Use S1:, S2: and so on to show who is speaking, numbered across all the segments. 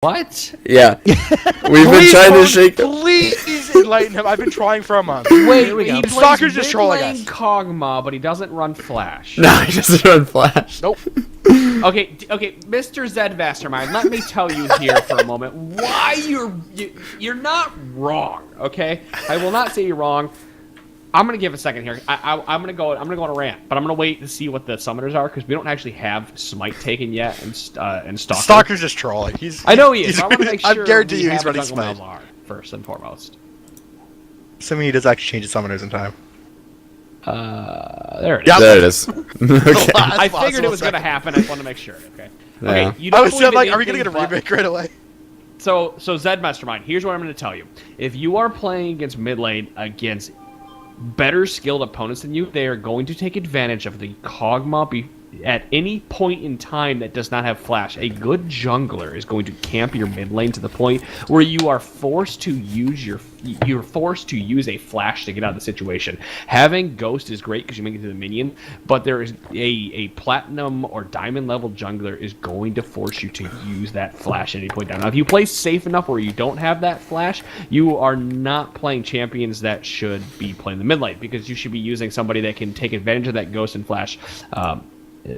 S1: What?
S2: Yeah. We've been trying to shake.
S3: Please enlighten him. I've been trying for a month.
S1: Wait,
S4: Here we go.
S1: he plays
S3: Stalker's just trolling
S1: mid-lane
S3: us.
S1: Kog'Maw, but he doesn't run Flash.
S2: No, he doesn't run Flash.
S3: Nope.
S1: Okay, Mr. Zed Mastermind, let me tell you here for a moment why you're not wrong. Okay, I will not say you're wrong. I'm gonna give a second here. I'm gonna go on a rant, but I'm gonna wait to see what the summoners are because we don't actually have Smite taken yet and Stalker.
S3: Stalker's just trolling.
S1: I know he is. I want to make sure.
S3: I guarantee
S1: we
S3: you
S1: have
S3: he's running
S1: Jungle
S3: Smite.
S1: Malzahar first and foremost.
S3: Assuming he does actually change his summoners in time.
S1: There it is.
S3: Yep.
S2: There it is. Okay.
S1: I figured it was gonna happen. I just want to make sure. Okay.
S2: Yeah.
S1: Okay. You
S3: I
S1: don't
S3: was
S1: believe in
S3: like, are we gonna
S1: anything
S3: get a
S1: but-
S3: remake right away?
S1: So Zed Mastermind, here's what I'm going to tell you. If you are playing against mid lane against better skilled opponents than you, they are going to take advantage of the Kog'Maw at any point in time that does not have Flash. A good jungler is going to camp your mid lane to the point where you are forced to use a Flash to get out of the situation. Having Ghost is great because you make it to the minion, but there is a platinum or diamond level jungler is going to force you to use that Flash at any point down. Now, if you play safe enough where you don't have that Flash, you are not playing champions that should be playing the mid lane because you should be using somebody that can take advantage of that Ghost and Flash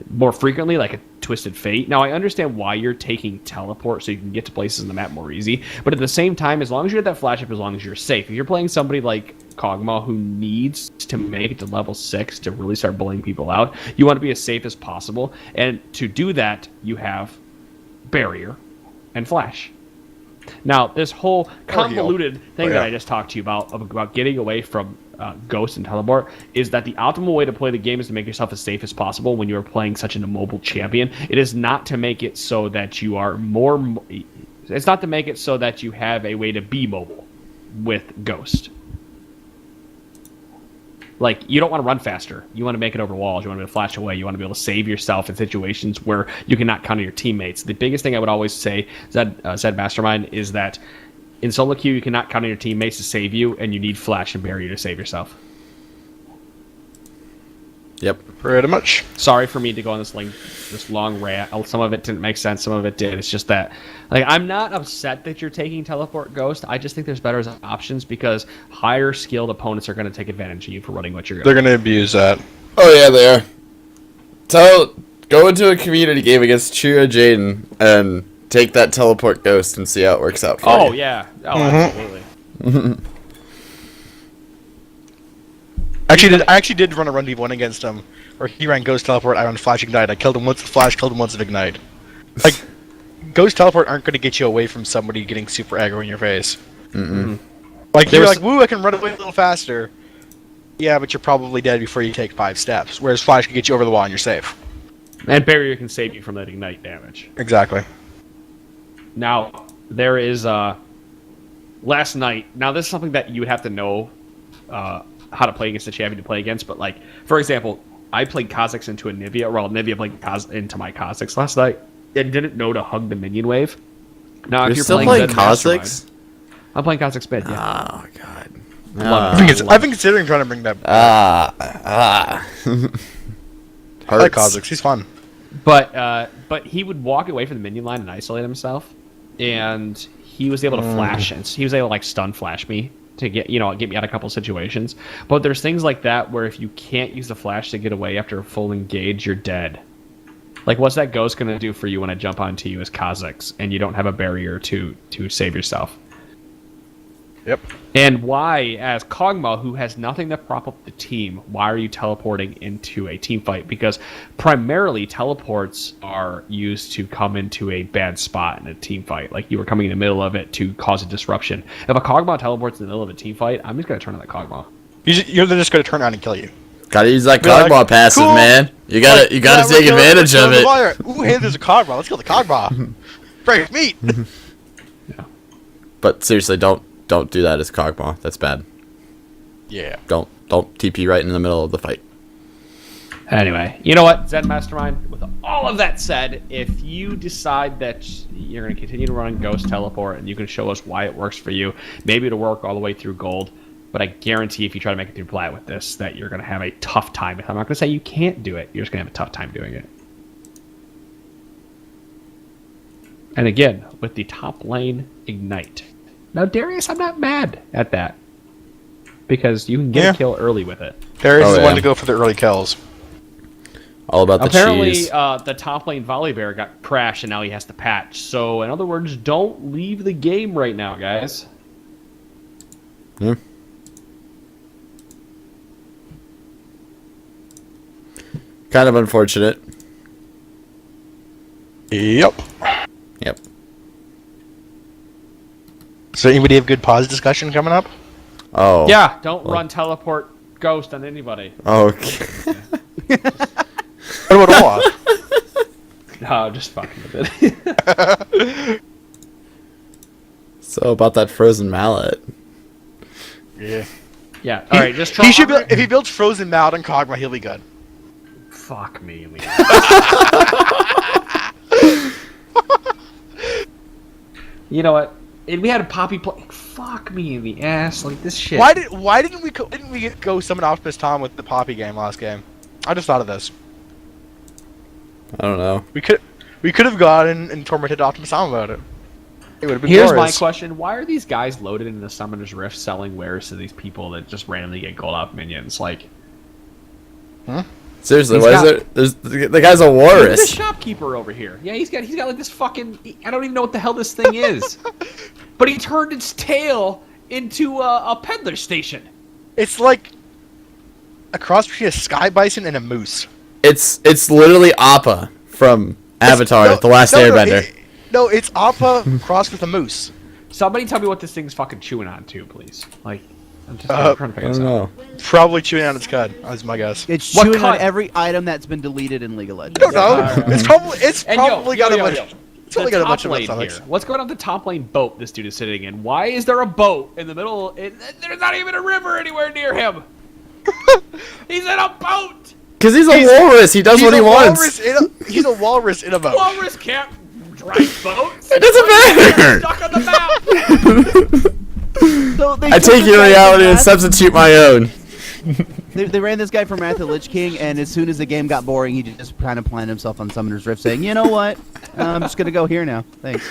S1: more frequently, like a Twisted Fate. Now, I understand why you're taking teleport so you can get to places in the map more easy, but at the same time, as long as you have that flash up, as long as you're safe. If you're playing somebody like Kog'Maw who needs to make it to level 6 to really start bullying people out, you want to be as safe as possible, and to do that, you have Barrier and Flash. Now, this whole convoluted thing that I just talked to you about getting away from Ghost and Teleport is that the optimal way to play the game is to make yourself as safe as possible when you are playing such an immobile champion. It is not to make it so that you are more... It's not to make it so that you have a way to be mobile with Ghost. Like, you don't want to run faster. You want to make it over walls. You want to be able to flash away. You want to be able to save yourself in situations where you cannot counter your teammates. The biggest thing I would always say, Zed Mastermind, is that in solo queue, you cannot count on your teammates to save you, and you need Flash and Barrier to save yourself.
S2: Yep.
S3: Pretty much.
S1: Sorry for me to go on this long rant. Some of it didn't make sense, some of it did. It's just that, like, I'm not upset that you're taking Teleport Ghost. I just think there's better options because higher skilled opponents are going to take advantage of you for running what you're
S3: They're
S1: going
S3: gonna abuse that.
S2: Oh yeah, they are. Go into a community game against Chira Jaden and take that teleport Ghost and see how it works out for you.
S1: Oh, yeah. Oh, absolutely.
S3: I actually did run a run D1 against him, where he ran Ghost Teleport, I ran Flash Ignite. I killed him once with Flash, killed him once with Ignite. Like, Ghost Teleport aren't going to get you away from somebody getting super aggro in your face. Like, you're like, woo, I can run away a little faster. Yeah, but you're probably dead before you take 5 steps, whereas Flash can get you over the wall and you're safe.
S1: And Barrier can save you from that Ignite damage.
S3: Exactly.
S1: Now, there is, last night, now this is something that you would have to know, how to play against the champion to play against, but like, for example, I played Kha'Zix into a Nivea, well, Nivea played into my Kha'Zix last night, and didn't know to hug the minion wave. Now,
S2: You're
S1: if you're
S2: still
S1: playing
S2: playing
S1: Zed
S2: Kha'Zix?
S1: Mastermind- I'm playing Kha'Zix mid, yeah.
S2: Oh god.
S3: I've been considering trying to bring that back. I like Kha'Zix, he's fun.
S1: But he would walk away from the minion line and isolate himself, and he was able to flash, and he was able to like stun flash me to get me out of a couple situations. But there's things like that where if you can't use the flash to get away after a full engage, you're dead. Like, what's that Ghost gonna do for you when I jump onto you as Kha'Zix and you don't have a barrier to save yourself?
S3: Yep.
S1: And why, as Kog'Maw, who has nothing to prop up the team, why are you teleporting into a team fight? Because primarily teleports are used to come into a bad spot in a team fight. Like, you were coming in the middle of it to cause a disruption. If a Kog'Maw teleports in the middle of a team fight, I'm just going to turn on that Kog'Maw.
S3: You're just going to turn around and kill you.
S2: Gotta use that
S3: Be like,
S2: Kog'Maw passive,
S3: cool.
S2: man. You gotta take advantage of it.
S3: Ooh, hey, there's a Kog'Maw. Let's kill the Kog'Maw. Break meat.
S1: Yeah.
S2: But seriously, don't do that as Kog'Maw. That's bad.
S3: Yeah.
S2: Don't TP right in the middle of the fight.
S1: Anyway, you know what, Zed Mastermind, with all of that said, if you decide that you're going to continue to run Ghost Teleport and you can show us why it works for you, maybe it'll work all the way through Gold, but I guarantee if you try to make it through Plat with this, that you're going to have a tough time. I'm not going to say you can't do it, you're just going to have a tough time doing it. And again, with the top lane Ignite. Now, Darius, I'm not mad at that. Because you can get a kill early with it.
S3: Darius is the
S2: yeah.
S3: one to go for the early kills.
S2: All about the
S1: Apparently,
S2: cheese.
S1: the top lane Volibear got crashed, and now he has to patch. So, in other words, don't leave the game right now, guys.
S2: Yeah. Kind of unfortunate.
S3: Yep.
S2: Yep.
S3: So anybody have good pause discussion coming up?
S2: Oh.
S1: Yeah, don't run teleport ghost on anybody.
S2: Okay.
S3: What about Olaf?
S1: No, just fucking with it.
S2: So about that frozen mallet.
S3: Yeah.
S1: Yeah, alright, just try.
S3: He should build, if he builds Frozen Mallet and Kog'Maw, he'll be good.
S1: Fuck me, Lee. You know what? If we had a Poppy play, fuck me in the ass, like this shit.
S3: Why didn't we go summon Optimus Tom with the Poppy game last game? I just thought of this.
S2: I don't know.
S3: We could have gotten and tormented Optimus Tom about it. It would have been
S1: Here's
S3: glorious.
S1: my question: why are these guys loaded into the Summoner's Rift selling wares to these people that just randomly get gold off minions? Like,
S2: Seriously,
S1: He's
S2: why
S1: got-
S2: is there? There's the guy's a
S1: look at
S2: walrus.
S1: this shopkeeper over here. Yeah, he's got like this fucking. I don't even know what the hell this thing is. But he turned its tail into a peddler station.
S3: It's like a cross between a sky bison and a moose.
S2: It's literally Appa from Avatar: The Last Airbender.
S3: No, it's Appa crossed with a moose.
S1: Somebody tell me what this thing's fucking chewing on too, please. Like, I'm just trying to
S2: I
S1: figure this
S2: don't
S1: out.
S2: know.
S3: Probably chewing on its cud. That's my guess.
S4: It's
S1: What
S4: chewing on
S1: cut?
S4: every item that's been deleted in League of Legends.
S3: I don't know. It's
S1: And
S3: probably got a bunch. It's
S1: the
S3: probably got a
S1: top
S3: bunch of
S1: lane
S3: stomachs.
S1: here. What's going on with the top lane boat this dude is sitting in? Why is there a boat in the middle? There's not even a river anywhere near him. He's in a boat.
S2: Cause he's a walrus. He does what he wants.
S3: He's a walrus in a boat.
S1: Walrus can't drive boats.
S2: It doesn't matter.
S1: Stuck on the map.
S4: So they
S2: I
S4: took
S2: take
S4: this
S2: your
S4: guy from
S2: reality and
S4: Wrath-
S2: substitute my own.
S4: They ran this guy from Wrath of the Lich King, and as soon as the game got boring, he just kind of planted himself on Summoner's Rift, saying, "You know what? I'm just gonna go here now. Thanks."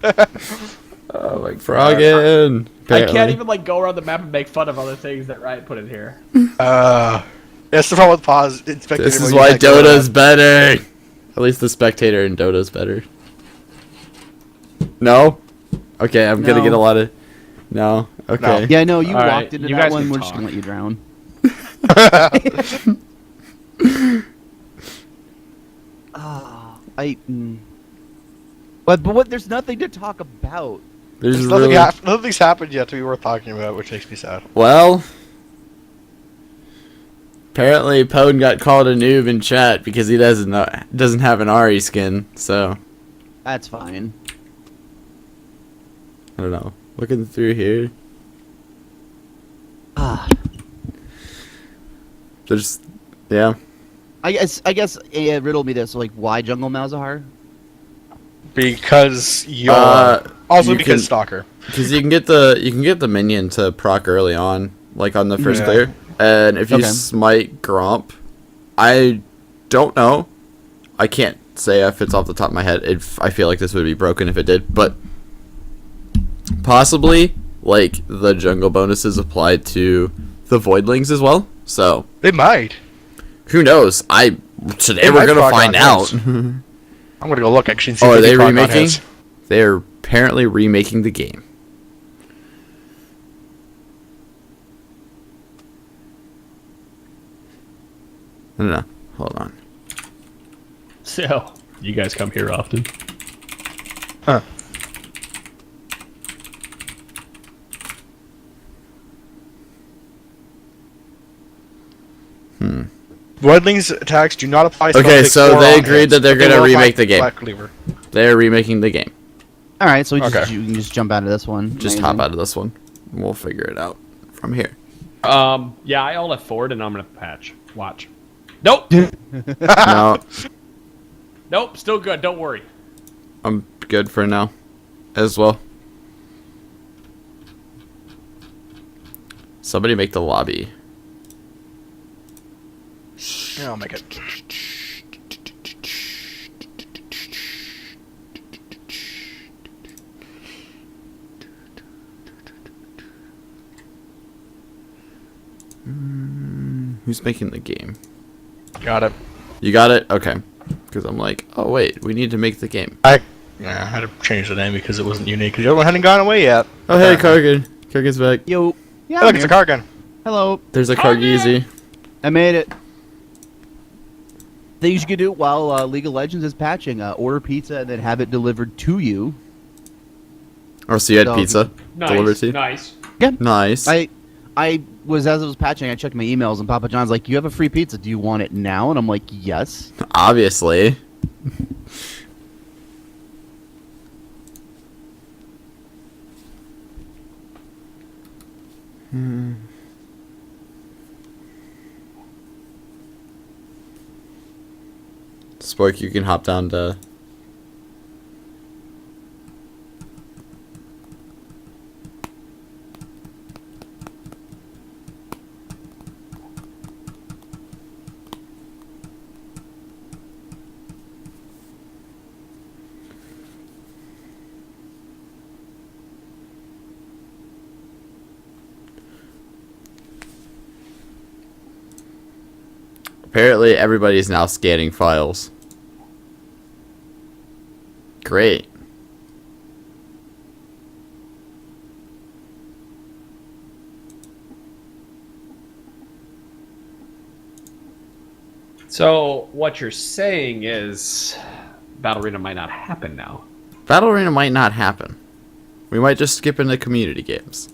S2: Oh, like froggin.
S1: I can't even like go around the map and make fun of other things that Riot put in here.
S3: That's the problem with pause.
S2: This is why Dota's better. At least the spectator in Dota's better. No? Okay, I'm gonna
S4: No.
S2: get a lot of. No? Okay.
S4: Yeah, I know you
S1: All right,
S4: walked into
S1: you
S4: that
S1: guys
S4: one.
S1: can
S4: We're just
S1: talk.
S4: gonna let you drown. But what? There's nothing to talk about.
S2: There's
S3: Nothing
S2: really.
S3: nothing's happened yet to be worth talking about, which makes me sad.
S2: Well. Apparently, Pone got called a noob in chat because he doesn't have an Ari skin, so.
S4: That's fine.
S2: I don't know. Looking through here.
S4: Ah,
S2: There's. Yeah.
S4: I guess riddle me this. Like, why Jungle Malzahar?
S3: Because you're
S2: you
S3: because
S2: can-
S3: Stalker.
S2: Because you can get the minion to proc early on, like on the first
S3: Yeah.
S2: clear, and if you
S4: Okay.
S2: smite Gromp, I don't know. I can't say if it's off the top of my head. I feel like this would be broken if it did, but possibly like the jungle bonuses applied to the Voidlings as well. So
S3: They might.
S2: who knows? Today
S3: They
S2: we're
S3: might
S2: gonna
S3: proc
S2: find
S3: on
S2: out.
S3: hits. I'm gonna go look actually and see
S2: Oh,
S3: if
S2: are they
S3: can proc on
S2: remaking?
S3: hits.
S2: They're apparently remaking the game. I don't know. Hold on.
S1: So, you guys come here often?
S3: Huh. Voidlings attacks do not apply.
S2: Okay,
S3: Celtics
S2: so
S3: or
S2: they
S3: on
S2: agreed
S3: hits,
S2: that they're
S3: but they
S2: gonna
S3: will apply
S2: remake the game.
S3: Black Cleaver.
S2: They're remaking the game.
S4: All right, so you
S3: Okay.
S4: can just jump out of this one.
S2: Just hop out of this one. And we'll figure it out from here.
S1: Yeah, I all left forward and I'm gonna patch. Watch. Nope.
S2: No,
S1: Nope. Still good. Don't worry.
S2: I'm good for now. As well. Somebody make the lobby.
S3: Yeah, I'll make it.
S2: Who's making the game?
S3: Got it.
S2: You got it? Okay. Because I'm like, oh wait, we need to make the game.
S3: I had to change the name because it wasn't unique. The other one hadn't gone away yet.
S2: Oh hey, Kargan. Kargan's back.
S4: Yo. Yeah.
S3: Hey,
S4: I'm
S3: look, it's a
S4: here.
S3: Kargan.
S4: Hello.
S2: There's a Kargeezy.
S4: I made it. Things you could do while League of Legends is patching: order pizza and then have it delivered to you.
S2: Oh, so you had
S4: So-
S2: pizza delivered to you?
S1: Nice.
S2: Nice.
S4: I was, as it was patching, I checked my emails and Papa John's like, "You have a free pizza. Do you want it now?" And I'm like, "Yes."
S2: Obviously. Spork, you can hop down to. Apparently, everybody's now scanning files. Great.
S1: So what you're saying is, Battle Arena might not happen now.
S2: Battle Arena might not happen. We might just skip into community games.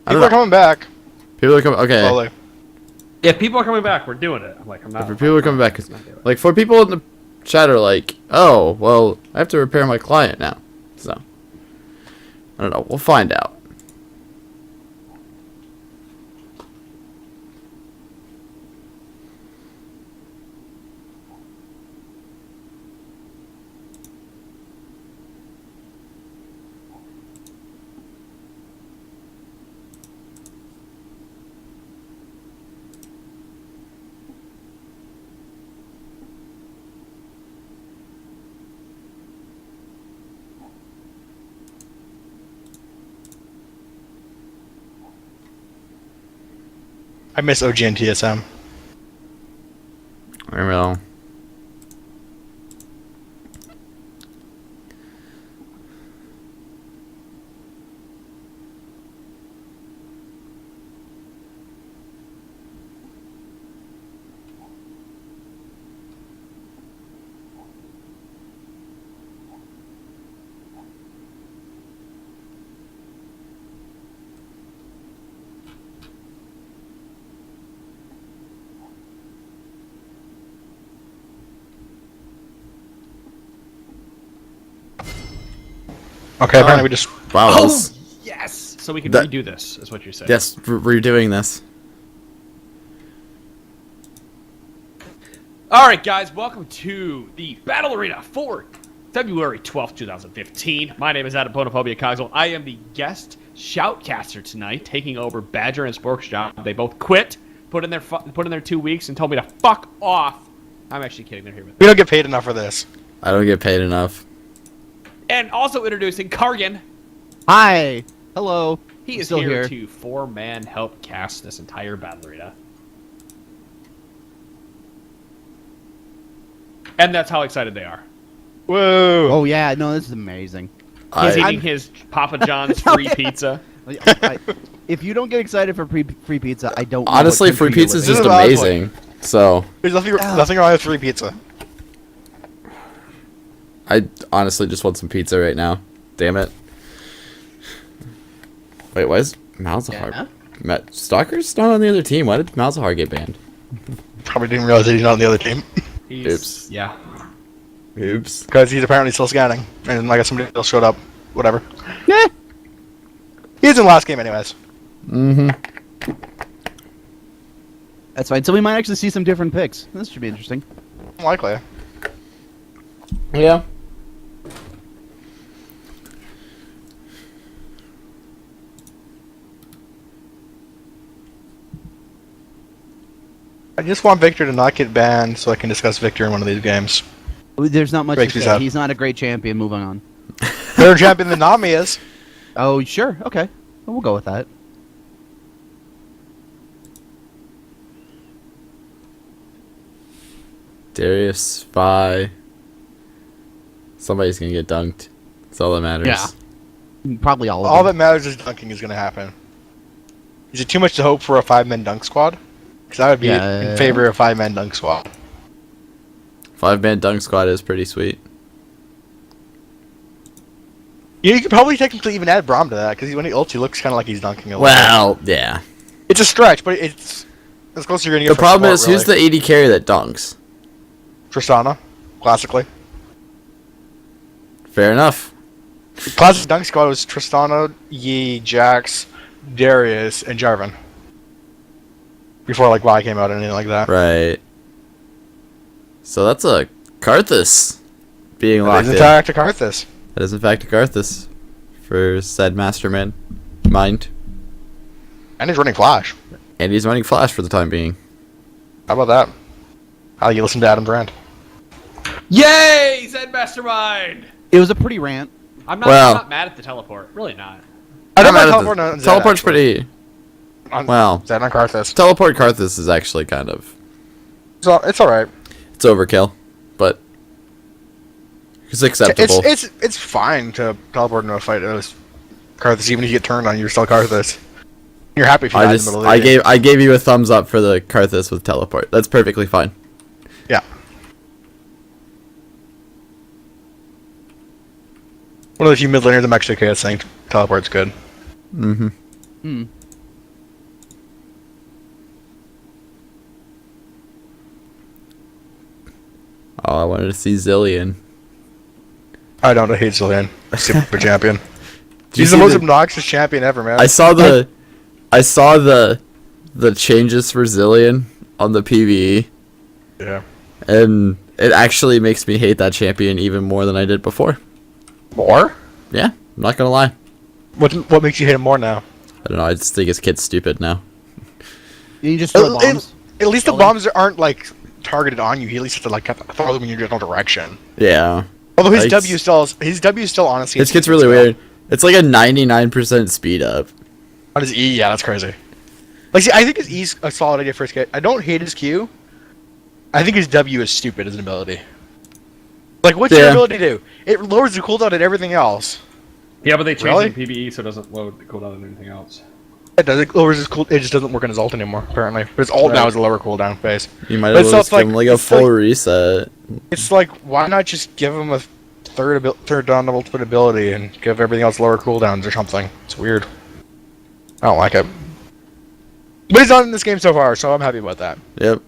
S2: I don't
S3: People are
S2: know.
S3: coming back.
S2: People are coming. Okay.
S3: Slowly.
S1: If people are coming back, we're doing it. I'm like, I'm not.
S2: For people are coming back, 'cause, like for people in the chat are like, oh, well, I have to repair my client now. So I don't know. We'll find out.
S3: I miss OG and TSM.
S2: I will.
S3: Okay, apparently we just.
S2: Wow. that was-
S1: Yes. So we can
S2: That-
S1: redo this. Is what you're saying.
S2: yes, redoing this.
S1: All right, guys. Welcome to the Battle Arena for February 12th, 2015. My name is Adam Ponophobia Cogswell. I am the guest shoutcaster tonight, taking over Badger and Spork's job. They both quit, put in their 2 weeks, and told me to fuck off. I'm actually kidding. They're here with me.
S3: We don't get paid enough for this.
S2: I don't get paid enough.
S1: And also introducing Kargan.
S4: Hi. Hello.
S1: He
S4: I'm
S1: is
S4: still
S1: here
S4: here.
S1: to four-man help cast this entire Battle Arena. And that's how excited they are.
S3: Whoa.
S4: Oh yeah, no, this is amazing.
S1: He's
S2: I,
S1: eating his Papa John's free pizza.
S4: If you don't get excited for free pizza, I don't. know
S2: honestly,
S4: what
S2: free
S4: country you
S2: pizza is
S4: live
S2: just
S3: This is what I was
S2: amazing. So
S3: There's nothing wrong with free pizza.
S2: I honestly just want some pizza right now. Damn it. Wait, why is Malzahar?
S4: Yeah?
S2: Stalker's not on the other team. Why did Malzahar get banned?
S3: Probably didn't realize that he's not on the other team.
S2: Oops.
S1: Yeah.
S2: Oops.
S3: Because he's apparently still scanning. And I guess somebody else showed up. Whatever.
S4: Yeah.
S3: He's in the last game anyways.
S2: Mm-hmm.
S4: That's fine. So we might actually see some different picks. This should be interesting.
S3: Likely.
S2: Yeah.
S3: I just want Victor to not get banned so I can discuss Victor in one of these games.
S4: There's not much
S3: Breaks
S4: to
S3: me
S4: say.
S3: sad.
S4: He's not a great champion. Moving on.
S3: Better champion than Nami is.
S4: Oh, sure. Okay. Well, we'll go with that.
S2: Darius, Vi. Somebody's gonna get dunked. That's all that matters.
S4: Yeah. Probably all of
S3: All
S4: them.
S3: that matters is dunking is going to happen. Is it too much to hope for a 5-man dunk squad? Because I would be in favor of a 5-man dunk squad.
S2: 5-man dunk squad is pretty sweet.
S3: Yeah, you could probably technically even add Braum to that, because when he ults, he looks kind of like he's dunking a little
S2: Well, yeah.
S3: bit. It's a stretch, but it's as close as you're going to get
S2: The
S3: from
S2: problem
S3: support,
S2: is, who's the AD carry that dunks?
S3: Tristana, classically.
S2: Fair enough.
S3: Classic dunk squad was Tristana, Yi, Jax, Darius, and Jarvan. Before like Vi came out or anything like that.
S2: Right. So that's a Karthus being
S3: That
S2: locked
S3: is
S2: in.
S3: attack to Karthus.
S2: That is in fact a Karthus for said Masterman mind.
S3: And he's running Flash.
S2: And he's running Flash for the time being.
S3: How about that? How you listen to Adam Brand?
S1: Yay, Zed Mastermind!
S4: It was a pretty rant.
S1: I'm not,
S2: Well-
S1: I'm not mad at the teleport. Really not.
S3: I don't
S2: I'm mad
S3: mind
S2: at
S3: teleport on
S2: the-
S3: Zed,
S2: Teleport's
S3: actually.
S2: pretty...
S3: On
S2: Well,
S3: Zed on Karthus.
S2: Teleport Karthus is actually kind of...
S3: So it's alright.
S2: It's overkill, but... It's acceptable.
S3: It's fine to teleport into a fight as Karthus, even if you get turned on, you're still Karthus. You're happy if you die in the middle of the game.
S2: I gave you a thumbs up for the Karthus with teleport. That's perfectly fine.
S3: Yeah. One of the few mid laners I'm actually okay at saying teleport's good.
S2: Mm-hmm.
S4: Hmm.
S2: Oh, I wanted to see Zillion.
S3: I don't hate Zillion. Super champion.
S2: Did you
S3: He's the
S2: see
S3: most obnoxious champion ever, man.
S2: I saw the changes for Zillion on the PvE,
S3: Yeah.
S2: and it actually makes me hate that champion even more than I did before.
S3: More?
S2: Yeah, I'm not gonna lie.
S3: What makes you hate him more now?
S2: I don't know. I just think his kid's stupid now.
S4: You just throw bombs.
S3: At least the
S4: Really?
S3: bombs aren't like targeted on you. He at least has to like throw them in your general direction.
S2: Yeah,
S3: Although his
S2: Like,
S3: W still honestly.
S2: his kid's really weird. It's like a 99% speed up.
S3: On his E, yeah, that's crazy. Like, see, I think his E's a solid idea for his kit. I don't hate his Q. I think his W is stupid as an ability. Like, what's your
S2: Yeah.
S3: ability do? It lowers the cooldown and everything else.
S1: Yeah, but they changed
S3: Really?
S1: it in PvE so it doesn't load the cooldown and anything else.
S3: It does. It lowers his cool. It just doesn't work on his ult anymore, apparently. But his ult now
S1: Right.
S3: is a lower cooldown phase.
S2: You might
S3: But
S2: as
S3: so
S2: well
S3: it's
S2: just give him
S3: like-
S2: like a
S3: it's
S2: full
S3: like-
S2: reset.
S3: It's like, why not just give him a third down ultimate ability and give everything else lower cooldowns or something? It's weird. I don't like it. But he's done in this game so far, so I'm happy about that.
S2: Yep.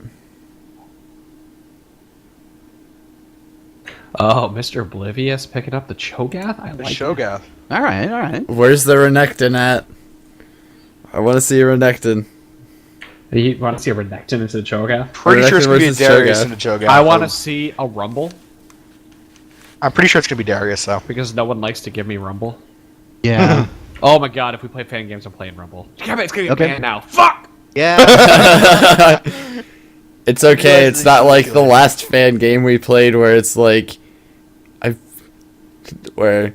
S1: Oh, Mr. Oblivious picking up the Cho'Gath? I
S3: The
S1: like
S3: Shogath.
S4: All right, all right.
S2: Where's the Renekton at? I want to see a Renekton.
S1: that. You want to see a Renekton into the Cho'Gath?
S3: Pretty sure it's gonna be a
S2: versus
S3: Darius
S2: Cho'Gath.
S3: and a Chogath.
S1: I want to see a Rumble
S3: I'm pretty sure it's gonna be Darius though.
S1: because no one likes to give me Rumble.
S4: Yeah.
S1: Oh my god, if we play fan games, I'm playing Rumble. Damn it, it's gonna be
S4: Okay.
S1: banned now. Fuck!
S4: Yeah.
S2: It's okay.
S3: Yeah,
S2: It's not like the last fan game we played where it's like, what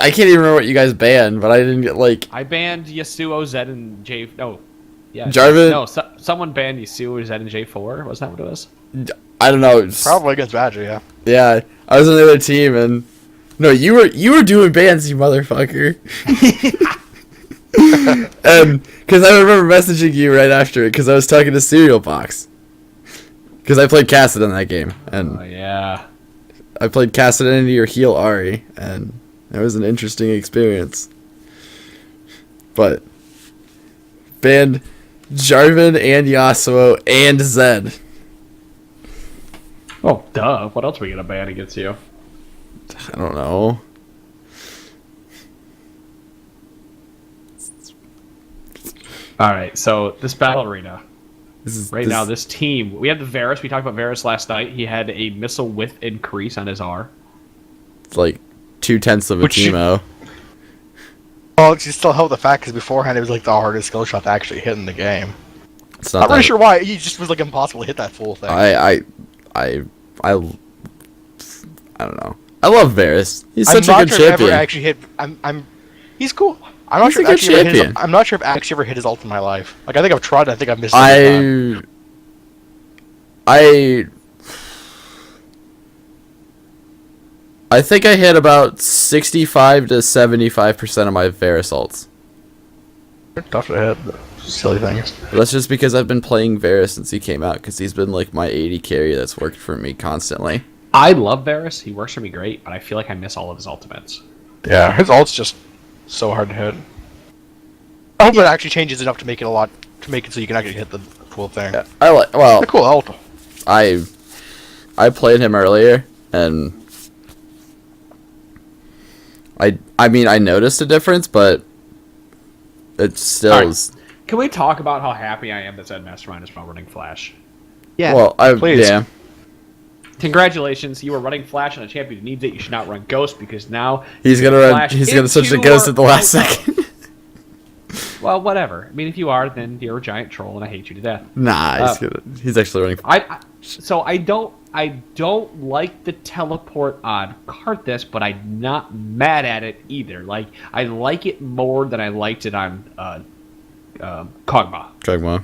S2: I can't even remember what you guys banned, but I didn't get like
S1: I banned Yasuo, Zed, and J. No. Yeah.
S2: Jarvan-
S1: No, someone banned Yasuo, Zed, and J4. Was that what it was?
S2: I don't know. It's-
S3: Probably against Badger, yeah.
S2: Yeah, I was on the other team and no, you were doing bans, you motherfucker. And because I remember messaging you right after it because I was talking to Cereal Box. Because I played Cassid in that game and
S1: Oh yeah.
S2: I played Cassid into your heal Ari, and it was an interesting experience. But banned Jarvan and Yasuo and Zed.
S1: Oh, duh. What else are we gonna ban against you?
S2: I don't know.
S1: Alright, so this battle arena.
S2: This
S1: Now, this team. We have the Varus. We talked about Varus last night. He had a missile width increase on his R.
S2: it's like 0.2 of a
S3: Which you-
S2: Teemo.
S3: Well, it still helped the fact because beforehand it was like the hardest skill shot to actually hit in the game.
S2: It's
S3: I'm
S2: not
S3: not really
S2: that.
S3: sure why. It just was like impossible to hit that full thing.
S2: I don't know. I love Varus. He's
S3: I'm
S2: such a
S3: not
S2: good
S3: sure if
S2: champion.
S3: ever actually hit. He's cool. I'm not
S2: He's
S3: sure.
S2: a good
S3: If actually ever hit his,
S2: champion.
S3: I'm not sure if actually ever hit his ult in my life. Like I think I've tried. I think I've missed it. every time.
S2: I think I hit about 65 to 75% of my Varus ults.
S3: Tough to hit. Silly things.
S2: But that's just because I've been playing Varus since he came out, because he's been like my 80 carry that's worked for me constantly.
S1: I love Varus. He works for me great, but I feel like I miss all of his ultimates.
S3: Yeah, his ult's just so hard to hit. I hope it actually changes enough to make it so you can actually hit the cool thing.
S2: Yeah, I like. Well,
S3: It's a cool ult.
S2: I played him earlier, and I mean I noticed a difference, but it still
S1: All right.
S2: is.
S1: Can we talk about how happy I am that Zed Mastermind is now running Flash?
S4: Yeah.
S2: Well,
S3: Please.
S2: yeah.
S1: Congratulations, you were running Flash on a champion who needs it. You should not run Ghost because now
S2: He's gonna run.
S1: Flash
S2: He's gonna switch to
S1: into
S2: Ghost
S1: our
S2: at the last
S1: own-
S2: second.
S1: Well, whatever. I mean, if you are, then you're a giant troll, and I hate you to death.
S2: Nah, he's actually running.
S1: So I don't like the teleport on Karthus, but I'm not mad at it either. Like I like it more than I liked it on Kog'Maw.
S2: Kog'Maw.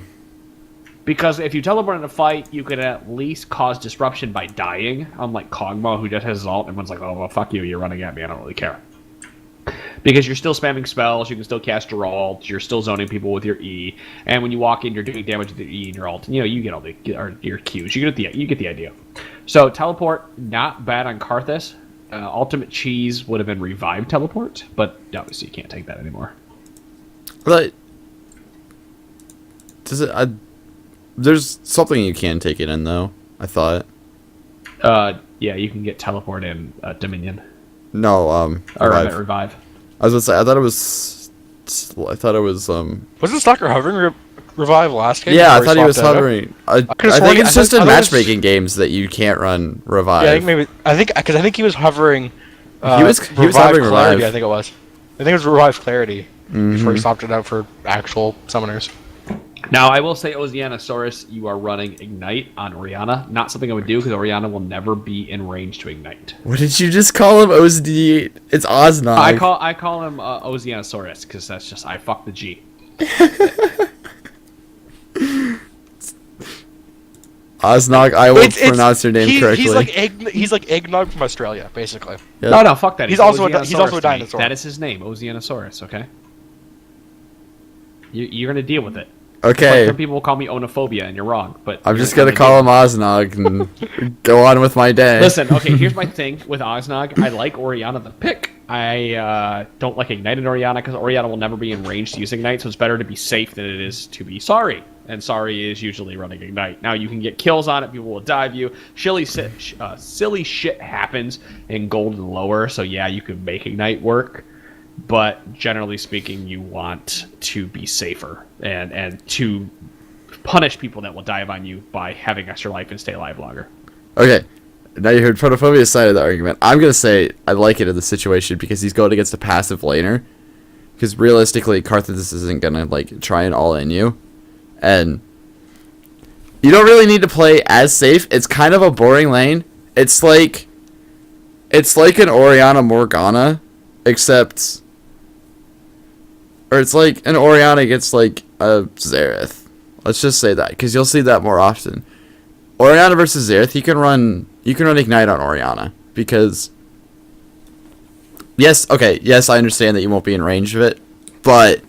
S1: Because if you teleport in a fight, you can at least cause disruption by dying. Unlike Kog'Maw, who just has his ult, and everyone's like, "Oh well, fuck you, you're running at me. I don't really care." Because you're still spamming spells, you can still cast your ult, you're still zoning people with your E, and when you walk in, you're doing damage with your E and your ult. And, you get all the your Qs. You get the idea. So teleport, not bad on Karthus. Ultimate Cheese would have been revived teleport, but obviously you can't take that anymore.
S2: But does it? There's something you can take it in though. I thought.
S1: Yeah, you can get teleport in Dominion
S2: No,
S1: or
S2: revive.
S1: revive.
S2: I was gonna say. I thought it was.
S3: Wasn't Stalker hovering revive last game?
S2: Yeah, I
S3: before
S2: thought he was
S3: swapped out?
S2: hovering. I
S3: could've
S2: think
S3: sworn-
S2: it's just in
S3: I thought it was-
S2: matchmaking games that you can't run revive.
S3: Yeah, I think because I think he was hovering.
S2: He was
S3: Revive
S2: hovering
S3: Clarity,
S2: revive.
S3: I think it was. I think it was Revive Clarity
S2: Mm-hmm.
S3: before he swapped it out for actual summoners.
S1: Now, I will say, Oceanosaurus, you are running Ignite on Orianna. Not something I would do, because Orianna will never be in range to Ignite.
S2: What did you just call him? OSD. It's Oznog.
S1: I call him Oceanosaurus, because that's just, I fuck the G.
S2: Oznog. I will pronounce your name correctly.
S3: He's like eggnog from Australia, basically.
S2: Yep.
S1: No, fuck that.
S3: He's also a
S1: Oceanosaurus to me.
S3: dinosaur.
S1: That is his name, Oceanosaurus, okay? You're going to deal with it.
S2: Okay.
S1: Some people will call me Onophobia, and you're wrong, but...
S2: I'm
S1: you're
S2: just gonna
S1: deal
S2: call him Oznog and go on with my day.
S1: Listen, okay, here's my thing with Oznog. I like Orianna the pick. I don't like Ignited Orianna because Orianna will never be in range to use Ignite, so it's better to be safe than it is to be sorry. And sorry is usually running Ignite. Now, you can get kills on it, people will dive you. Silly shit happens in Gold and lower, so yeah, you can make Ignite work. But generally speaking, you want to be safer and to punish people that will dive on you by having extra life and stay alive longer.
S2: Okay. Now you heard Protophobia's side of the argument. I'm gonna say I like it in the situation because he's going against a passive laner. Because realistically, Karthus isn't gonna like try and all in you, and you don't really need to play as safe. It's kind of a boring lane. It's like an Orianna Morgana, except, or it's like an Orianna against like a Xerath. Let's just say that because you'll see that more often. Orianna versus Xerath, you can run Ignite on Orianna because yes, I understand that you won't be in range of it, but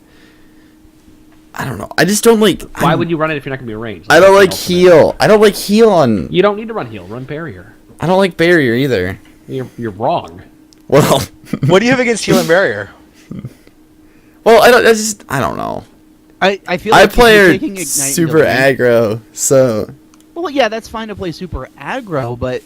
S2: I don't know. I just don't like.
S1: Why would you run it if you're not going to be in range?
S2: I don't like
S1: Ultimate.
S2: heal. I don't like heal on.
S1: You don't need to run heal. Run barrier.
S2: I don't like barrier either.
S1: You're wrong.
S2: Well,
S3: What do you have against Heal and Barrier?
S2: I don't know.
S4: I feel
S2: I
S4: like if
S2: play
S4: you're
S2: her
S4: taking Ignite
S2: super
S4: into lane-
S2: aggro, so
S4: Well, yeah, that's fine to play super aggro, but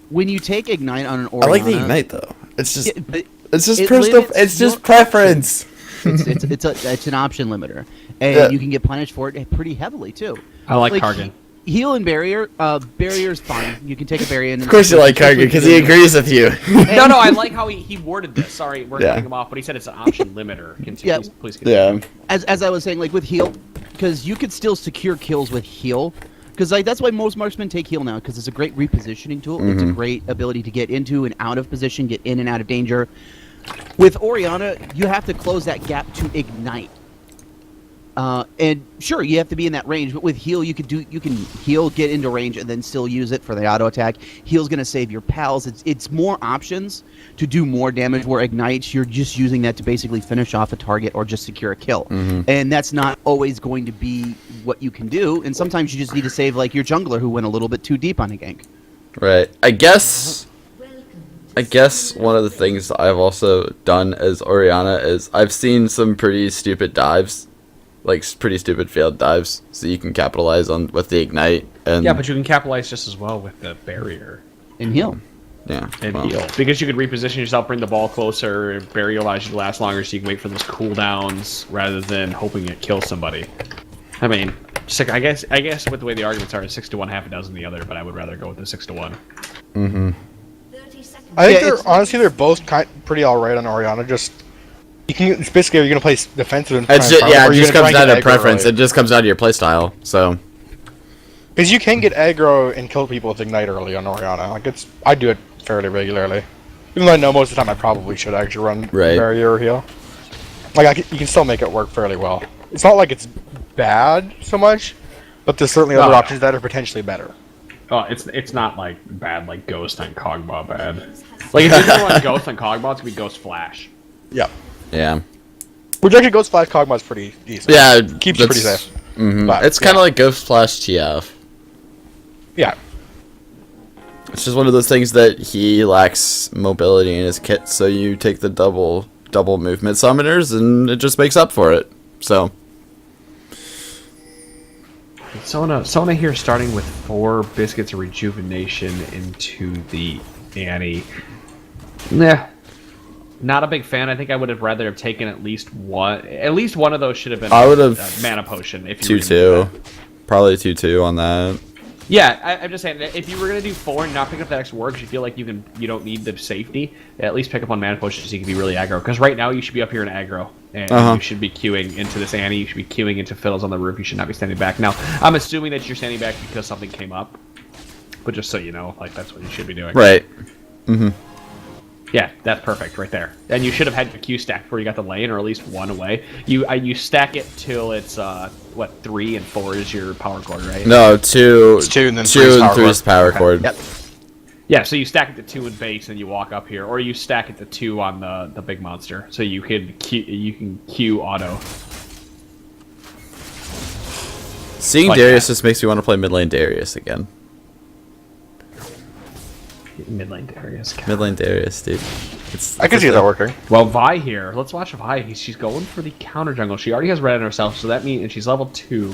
S4: when you take Ignite on an Orianna...
S2: I like the Ignite though. It's just
S4: Yeah, but
S2: it's just
S4: it
S2: personal.
S4: limits
S2: It's just
S4: your
S2: preference.
S4: it's an option limiter, and
S2: Yeah.
S4: you can get punished for it pretty heavily, too.
S1: I like Kargan.
S4: Heal and barrier, barrier's fine. You can take a barrier.
S2: Of course you like Kargan because he agrees with you.
S1: No, I like how he worded this. Sorry, we're
S2: Yeah.
S1: cutting him off, but he said it's an option limiter.
S4: Yeah.
S1: Please continue.
S2: Yeah.
S4: As I was saying, like with heal, because you could still secure kills with heal. Because like that's why most marksmen take heal now, because it's a great repositioning tool. It's a great ability to get into and out of position, get in and out of danger. With Orianna, you have to close that gap to Ignite. And sure, you have to be in that range, but with heal, you can heal, get into range, and then still use it for the auto attack. Heal's going to save your pals. It's more options to do more damage. Where ignites, you're just using that to basically finish off a target or just secure a kill, and that's not always going to be what you can do. And sometimes you just need to save like your jungler who went a little bit too deep on a gank.
S2: Right. I guess one of the things I've also done as Orianna is I've seen some pretty stupid dives, like pretty stupid failed dives, so you can capitalize on with the ignite. And
S1: Yeah, but you can capitalize just as well with the barrier
S4: And heal.
S2: yeah,
S1: and
S2: well,
S1: heal. Because you could reposition yourself, bring the ball closer, barrier allows you to last longer so you can wait for those cooldowns rather than hoping it kills somebody. I mean, I guess with the way the arguments are, 6 to 1, half a dozen the other, but I would rather go with the 6 to 1.
S3: I think
S4: Yeah,
S3: they're both pretty alright on Orianna. Just it's basically are you gonna play defensive and
S2: it's just, yeah, it just comes down to preference. It just comes down to your playstyle. So
S3: Because you can get aggro and kill people with ignite early on Orianna. Like I do it fairly regularly. Even though I know most of the time I probably should actually run
S2: Right.
S3: barrier or heal. Like you can still make it work fairly well. It's not like it's bad so much, but there's certainly other
S1: No.
S3: options that are potentially better.
S1: Oh, it's not like bad like Ghost on Kog'Maw bad. Like if you're gonna run Ghost on Kog'Maw, it's gonna be Ghost Flash.
S3: Yeah.
S2: yeah,
S3: Which actually Ghost Flash Kog'Maw's pretty decent.
S2: yeah,
S3: Keeps you pretty safe. But,
S2: It's kind of
S3: yeah.
S2: like Ghost Flash TF.
S3: Yeah.
S2: It's just one of those things that he lacks mobility in his kit, so you take the double movement summoners, and it just makes up for it. So
S1: Sona here starting with 4 biscuits of rejuvenation into the Annie. Nah. Not a big fan. I think I would have rather have taken at least one. At least one of those should have been
S2: I would have
S1: a mana potion. If you were gonna do
S2: 2-2,
S1: that.
S2: probably 2-2 on that.
S1: Yeah, I'm just saying that if you were gonna do 4 and not pick up that extra work, you feel like you don't need the safety. At least pick up on mana potions so you can be really aggro. Because right now you should be up here in aggro, and you should be queuing into this Annie. You should be queuing into Fiddles on the roof. You should not be standing back. Now I'm assuming that you're standing back because something came up, but just so you know, like that's what you should be doing.
S2: Right.
S1: Yeah, that's perfect right there. And you should have had your Q stacked before you got the lane, or at least 1 away. You stack it till it's 3 and 4 is your power cord, right?
S2: No, 2.
S3: It's 2 and then
S2: 2 and 3
S3: power
S2: is power cord.
S4: Yep.
S1: Yeah, so you stack it to 2 in base, and you walk up here, or you stack it to 2 on the big monster, so you can queue auto.
S2: Seeing
S1: Like
S2: Darius
S1: that.
S2: just makes me want to play mid lane Darius again.
S1: Mid lane Darius.
S2: Mid lane Darius, dude.
S3: I can see that working.
S1: Well, Vi here. Let's watch Vi. She's going for the counter jungle. She already has red in herself, so that means, and she's level 2.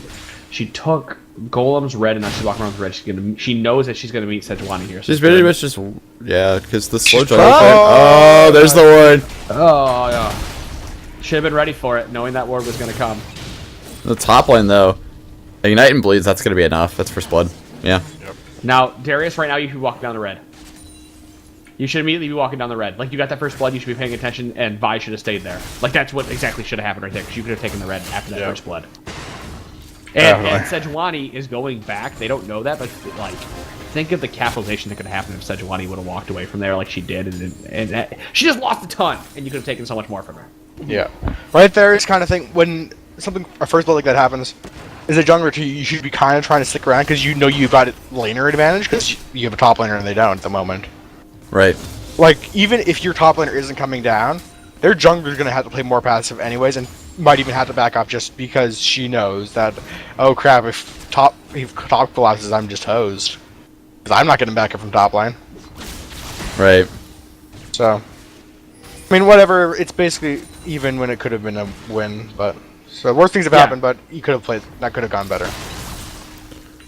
S1: She took Golem's red, and now she's walking around with red. She knows that she's gonna meet Sejuani here. So
S2: She's
S1: it's
S2: pretty
S1: good.
S2: much just, yeah, because the slow
S3: She's
S2: jungle.
S3: pro-
S2: Oh, there's the ward.
S1: Oh yeah. Should have been ready for it, knowing that ward was gonna come.
S2: The top lane though, Ignite and Bleeds. That's gonna be enough. That's first blood. Yeah.
S1: Now, Darius, right now you should be walking down the red. You should immediately be walking down the red. Like, you got that first blood, you should be paying attention, and Vi should have stayed there. Like, that's what exactly should have happened right there, because you could have taken the red after that first blood. And Sejuani is going back. They don't know that, but, like, think of the capitalization that could have happened if Sejuani would have walked away from there like she did, and she just lost a ton, and you could have taken so much more from her.
S3: Yeah. Right there is kind of thing when a first blood like that happens. As a jungler, too, you should be kind of trying to stick around because you know you've got a laner advantage because you have a top laner and they don't at the moment.
S2: Right.
S3: Like, even if your top laner isn't coming down, their jungler's going to have to play more passive anyways and might even have to back up just because she knows that, oh crap, if top collapses, I'm just hosed. Because I'm not getting back up from top lane.
S2: Right.
S3: So, I mean, whatever, it's basically even when it could have been a win, but... So, worse things have happened, but you could have played, that could have gone better.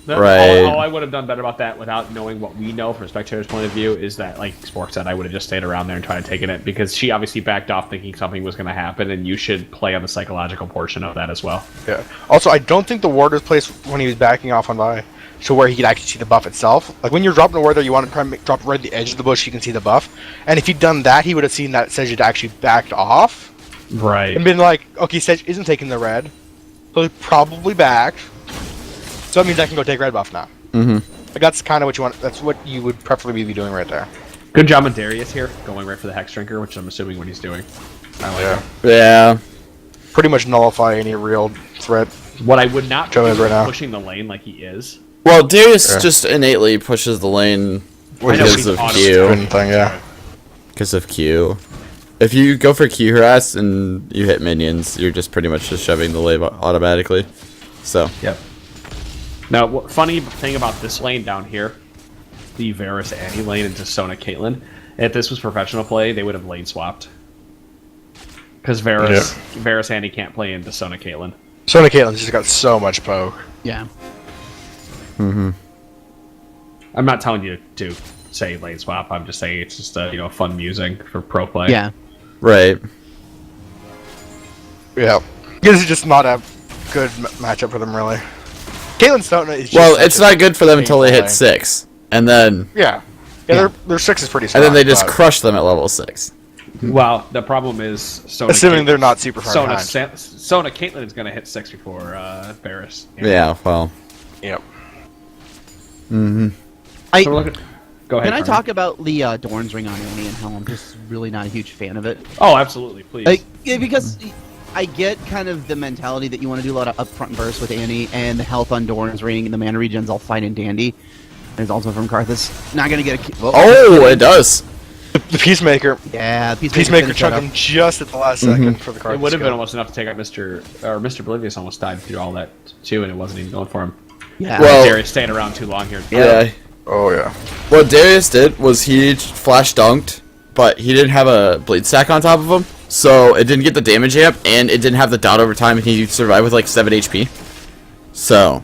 S2: Right.
S1: All I would have done better about that without knowing what we know from a spectator's point of view is that, like Spork said, I would have just stayed around there and tried to take it because she obviously backed off thinking something was going to happen, and you should play on the psychological portion of that as well.
S3: Yeah. Also, I don't think the ward was placed when he was backing off on Vi to where he could actually see the buff itself. Like, when you're dropping a ward there, you want to try and drop right at the edge of the bush so you can see the buff. And if he'd done that, he would have seen that Sej had actually backed off.
S1: Right.
S3: And been like, okay, Sej isn't taking the red, so he probably backed. So that means I can go take red buff now.
S2: Mm-hmm.
S3: Like, that's kind of what you want. That's what you would preferably be doing right there.
S1: Good job on Darius here, going right for the Hex Drinker, which I'm assuming what he's doing. I like it.
S2: Yeah.
S3: pretty much nullify any real threat.
S1: What I would not
S3: Joe
S1: do
S3: is right
S1: is
S3: now.
S1: pushing the lane like he is.
S2: Well, Darius
S3: Yeah.
S2: just innately pushes the lane
S3: Which
S1: know,
S3: is
S2: because
S1: he's
S2: of
S1: auto-
S2: Q.
S3: thing, yeah.
S2: Because of Q. If you go for Q harass and you hit minions, you're just pretty much just shoving the wave automatically. So,
S1: Yep. Now, funny thing about this lane down here, the Varus Annie lane into Sona Caitlyn, if this was professional play, they would have lane swapped. Because Varus Annie can't play into Sona Caitlyn.
S3: Sona Caitlin's just got so much poke.
S4: Yeah.
S1: I'm not telling you to say lane swap. I'm just saying it's just fun musing for pro play.
S4: Yeah.
S2: right.
S3: Yeah. This is just not a good matchup for them, really. Caitlyn Sona is just
S2: Well,
S3: such
S2: it's
S3: a
S2: not good for them until they
S3: painful
S2: hit
S3: lane.
S2: 6. And then
S3: Yeah.
S4: Yeah.
S3: Their 6 is pretty
S2: and
S3: strong.
S2: then they just
S3: but
S2: crush them at level 6.
S1: Well, the problem is Sona.
S3: Assuming they're not super far behind.
S1: Sona Caitlyn is going to hit 6 before Varus.
S2: Yeah, well.
S3: Yep.
S4: I,
S1: So go ahead.
S4: can I
S1: Carmen.
S4: talk about the Dorn's ring on Annie and how I'm just really not a huge fan of it?
S1: Oh, absolutely, please.
S4: Yeah, because I get kind of the mentality that you want to do a lot of upfront bursts with Annie, and the health on Dorn's ring and the mana regen's all fine and dandy. There's also from Karthus. Not gonna get a.
S2: Oh, it does.
S3: The Peacemaker.
S4: Yeah,
S3: Peacemaker
S4: finished
S3: chunked
S4: that
S3: him
S4: up.
S3: just at the last second for the card.
S1: It would have been almost enough to take out Mr. Oblivious almost died through all that too, and it wasn't even going for him.
S4: Yeah.
S2: Well-
S1: Darius staying around too long here.
S2: Yeah.
S3: Oh, yeah.
S2: What Darius did was he flash dunked, but he didn't have a bleed stack on top of him, so it didn't get the damage amp, and it didn't have the dot over time, and he survived with like 7 HP. So,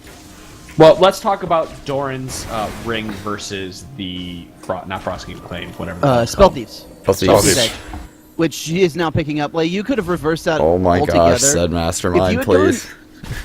S1: Well, let's talk about Doran's ring versus the not Frostkeep Claim, whatever. the hell it's
S4: Spell
S1: called.
S4: Thieves.
S2: plus
S3: Spell
S2: these-
S3: Thieves.
S4: Which she is now picking up. Like, you could have reversed that
S2: Oh my
S4: altogether.
S2: gosh, said
S4: If you
S2: Mastermind,
S4: had
S2: please.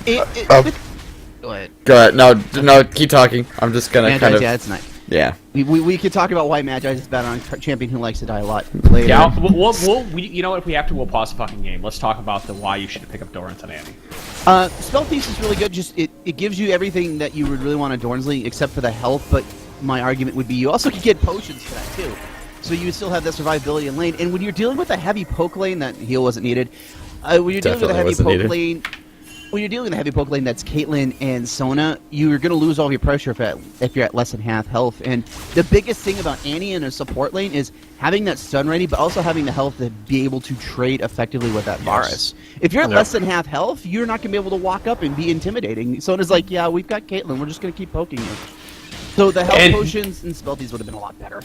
S4: Go ahead.
S2: Go ahead. No, keep talking. I'm just gonna
S4: Magi's,
S2: kind of.
S4: yeah, it's nice.
S2: Yeah.
S4: We could talk about why Magi is bad on a champion who likes to die a lot later.
S1: Yeah, you know what? If we have to, we'll pause the fucking game. Let's talk about the why you should pick up Doran's and Annie.
S4: Spell Thief is really good. Just it gives you everything that you would really want on Dornsley except for the health. But my argument would be you also could get potions for that too. So you would still have that survivability in lane. And when you're dealing with a heavy poke lane, that heal wasn't needed. When you're dealing with a
S2: Definitely
S4: heavy
S2: wasn't
S4: poke
S2: needed.
S4: lane, when you're dealing with a heavy poke lane that's Caitlyn and Sona, you're going to lose all of your pressure if you're at less than half health. And the biggest thing about Annie in a support lane is having that stun ready, but also having the health to be able to trade effectively with that Varus. If you're at
S3: Yep.
S4: less than half health, you're not going to be able to walk up and be intimidating. Sona's like, yeah, we've got Caitlyn, we're just going to keep poking you. So the health
S1: And-
S4: potions and spell thieves would have been a lot better.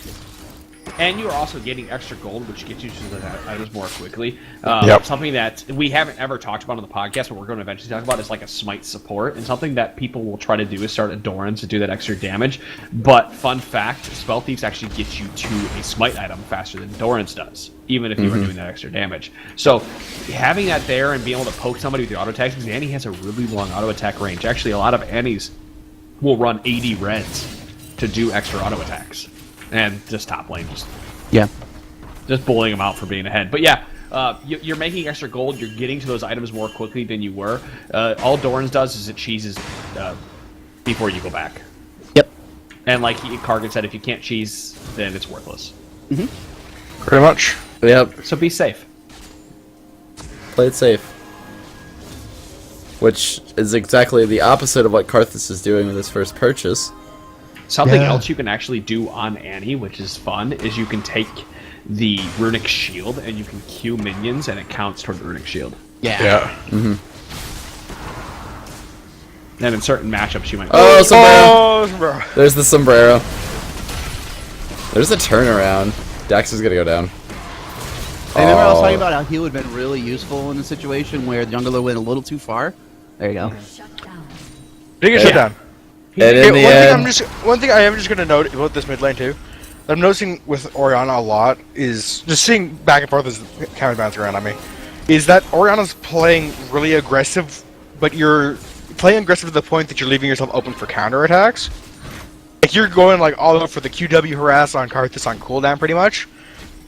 S1: And you're also getting extra gold, which gets you to the items more quickly.
S3: Yep.
S1: Something that we haven't ever talked about on the podcast, but we're going to eventually talk about is like a smite support. And something that people will try to do is start a Doran to do that extra damage. But fun fact, Spell Thieves actually gets you to a smite item faster than Doran's does, even if you are doing that extra damage. So having that there and being able to poke somebody with your auto attacks, because Annie has a really long auto attack range. Actually, a lot of Annies will run 80 reds to do extra auto attacks. And just top lane, just bullying them out for being ahead. But yeah, you're making extra gold. You're getting to those items more quickly than you were. All Doran's does is it cheeses before you go back.
S4: Yep.
S1: And like Kargan said, if you can't cheese, then it's worthless.
S3: Pretty much.
S2: Yep.
S1: So be safe.
S2: Play it safe. Which is exactly the opposite of what Karthus is doing with his first purchase.
S1: Something
S3: Yeah.
S1: else you can actually do on Annie, which is fun, is you can take the Runic Shield and you can Q minions and it counts toward the Runic Shield.
S3: Yeah.
S1: And in certain matchups, you might.
S2: Oh, sombrero!
S3: Oh, sombrero.
S2: There's the sombrero. There's a turnaround. Dax is gonna go down.
S4: I remember I was
S2: Oh.
S4: talking about how heal would have been really useful in a situation where the jungler went a little too far. There you go.
S3: Did you get shut down?
S2: And in the end,
S3: One thing I am just gonna note about this mid lane too, that I'm noticing with Orianna a lot is just seeing back and forth as the camera bouncing around on me, is that Orianna's playing really aggressive, but you're playing aggressive to the point that you're leaving yourself open for counter attacks. Like you're going like all out for the QW harass on Karthus on cooldown pretty much,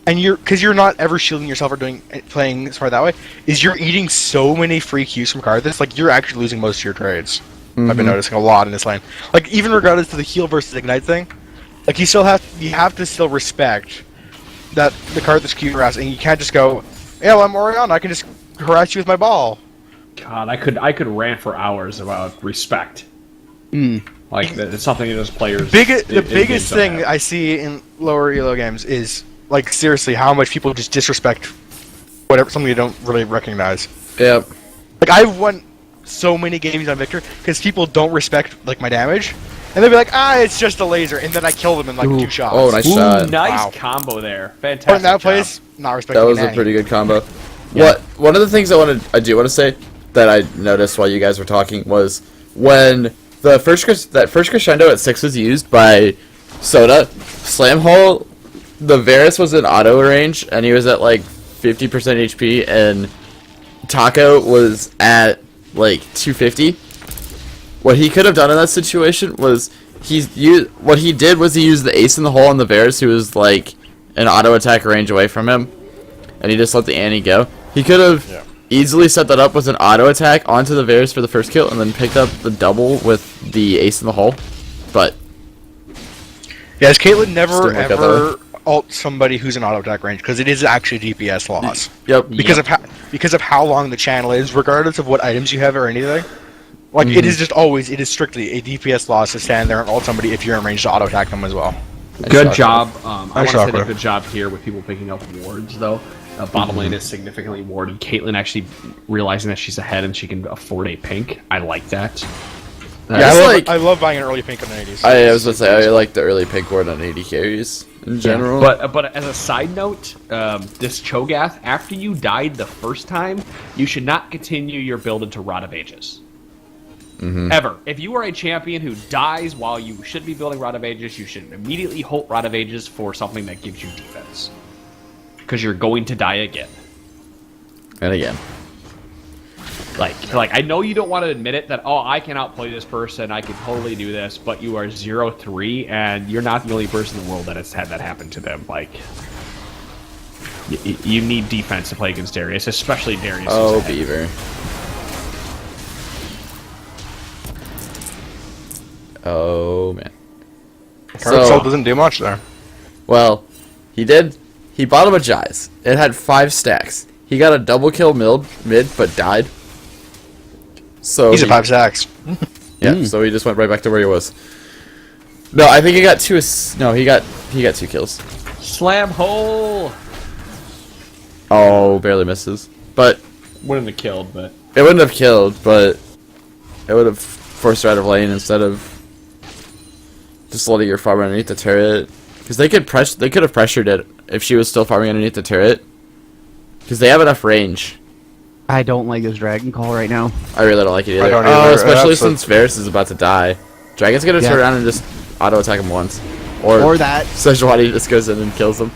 S3: and because you're not ever shielding yourself or playing as far that way, is you're eating so many free Qs from Karthus, like you're actually losing most of your trades. I've been noticing a lot in this lane. Like even regardless to the heal versus ignite thing, like you have to still respect that the Karthus Q harass, and you can't just go, yeah, well, I'm Orianna, I can just harass you with my ball.
S1: God, I could rant for hours about respect.
S4: Mm.
S1: Like it's something that those players.
S3: The biggest thing I see in lower elo games is like seriously how much people just disrespect whatever something you don't really recognize.
S2: Yep.
S3: Like I've won so many games on Victor because people don't respect like my damage, and they'll be like, it's just a laser, and then I kill them in like 2 shots.
S2: Oh, nice
S1: Ooh,
S2: shot.
S1: nice
S3: Wow.
S1: combo there. Fantastic.
S3: But in that
S1: job.
S3: place, not respecting
S2: That was a
S3: Nanny.
S2: pretty good combo.
S1: Yeah.
S2: One of the things I do want to say that I noticed while you guys were talking was when the first crescendo at 6 was used by Soda, Slam Hole, the Varus was in auto range and he was at like 50% HP and Taco was at like 250. What he could have done in that situation was he used the ace in the hole on the Varus who was like an auto attack range away from him, and he just let the Annie go. He could have easily set that up with an auto attack onto the Varus for the first kill, and then picked up the double with the ace in the hole. But
S3: Yes, Caitlyn never
S2: Still look at
S3: ever ult somebody who's in auto attack range because it is actually DPS loss.
S2: yep,
S3: Because of how long the channel is, regardless of what items you have or anything. Like it is it is strictly a DPS loss to stand there and ult somebody if you're in range to auto attack them as well.
S1: Good job. I want to say
S3: Chakra.
S1: a good job here with people picking up wards, though. Bottom lane is significantly warded. Caitlyn actually realizing that she's ahead and she can afford a pink. I like that.
S2: Yeah,
S3: I love buying an early pink on the 80s.
S2: I was gonna say I like the early pink ward on 80 carries in general.
S1: But as a side note, this Cho'Gath, after you died the first time, you should not continue your build into Rod of Ages. Ever. If you are a champion who dies while you should be building Rod of Ages, you should immediately halt Rod of Ages for something that gives you defense. Because you're going to die again.
S2: And again.
S1: Like I know you don't want to admit it that, I can outplay this person, I can totally do this, but you are 0-3 and you're not the only person in the world that has had that happen to them. Like, you need defense to play against Darius, especially Darius.
S2: Oh, Beaver. Oh man.
S3: Current doesn't do much there.
S2: Well, he did. He bought him a Jais. It had 5 stacks. He got a double kill mid, but died. So
S3: He's at 5 stacks.
S2: Yeah, so he just went right back to where he was. No, I think he got 2. No, he got 2 kills.
S1: Slam hole!
S2: Oh, barely misses. But
S1: Wouldn't have killed, but...
S2: it wouldn't have killed, but it would have forced her out of lane instead of just letting her farm underneath the turret. Because they could have pressured it if she was still farming underneath the turret. Because they have enough range.
S4: I don't like this dragon call right now.
S2: I really don't like it either.
S3: I don't either.
S2: Especially
S3: That's
S2: since Varus is about to die. Dragon's gonna turn around and just auto attack him once.
S4: Or that.
S2: Sejuani just goes in and kills him.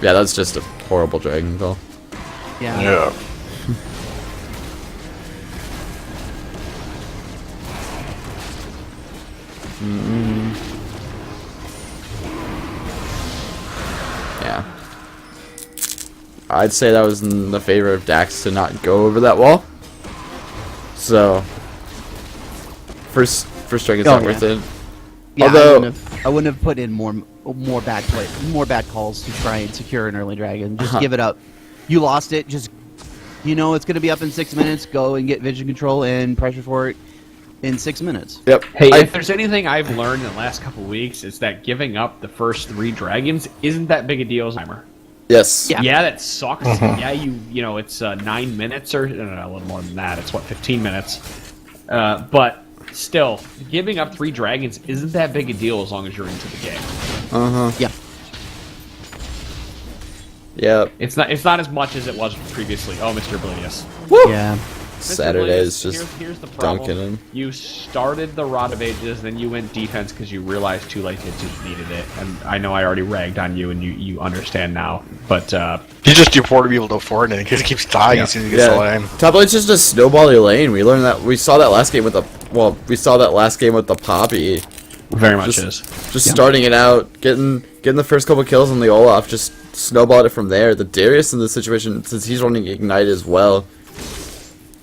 S2: Yeah, that's just a horrible dragon call.
S4: Yeah.
S2: Yeah. I'd say that was in the favor of Dax to not go over that wall. So, first dragon's not worth it.
S4: Yeah,
S2: Although
S4: I wouldn't have put in more bad calls to try and secure an early dragon. Just give it up. You lost it. Just it's going to be up in 6 minutes. Go and get vision control and pressure for it in 6 minutes.
S2: Yep.
S1: Hey, if there's anything I've learned in the last couple weeks, it's that giving up the first 3 dragons isn't that big a deal as a timer.
S2: Yes.
S1: Yeah, that sucks. Yeah, it's 9 minutes or no, a little more than that. It's 15 minutes. But still, giving up 3 dragons isn't that big a deal as long as you're into the game.
S4: Yeah.
S2: Yep.
S1: It's not as much as it was previously. Oh, Mr. Oblivious.
S4: Yeah.
S1: Mr.
S2: Saturday is
S1: Oblivious,
S2: just
S1: here's the problem.
S2: dunking him.
S1: You started the Rod of Ages, then you went defense because you realized too late that you needed it. And I know I already ragged on you, and you understand now. But
S3: He's just too poor to be able to afford it because he keeps dying as soon as he gets the lane.
S2: Top lane's just a snowbally lane. We learned that. We saw that last game with the Poppy.
S1: very much
S2: Just starting it out, getting the first couple kills on the Olaf, just snowballed it from there. The Darius in this situation, since he's running Ignite as well,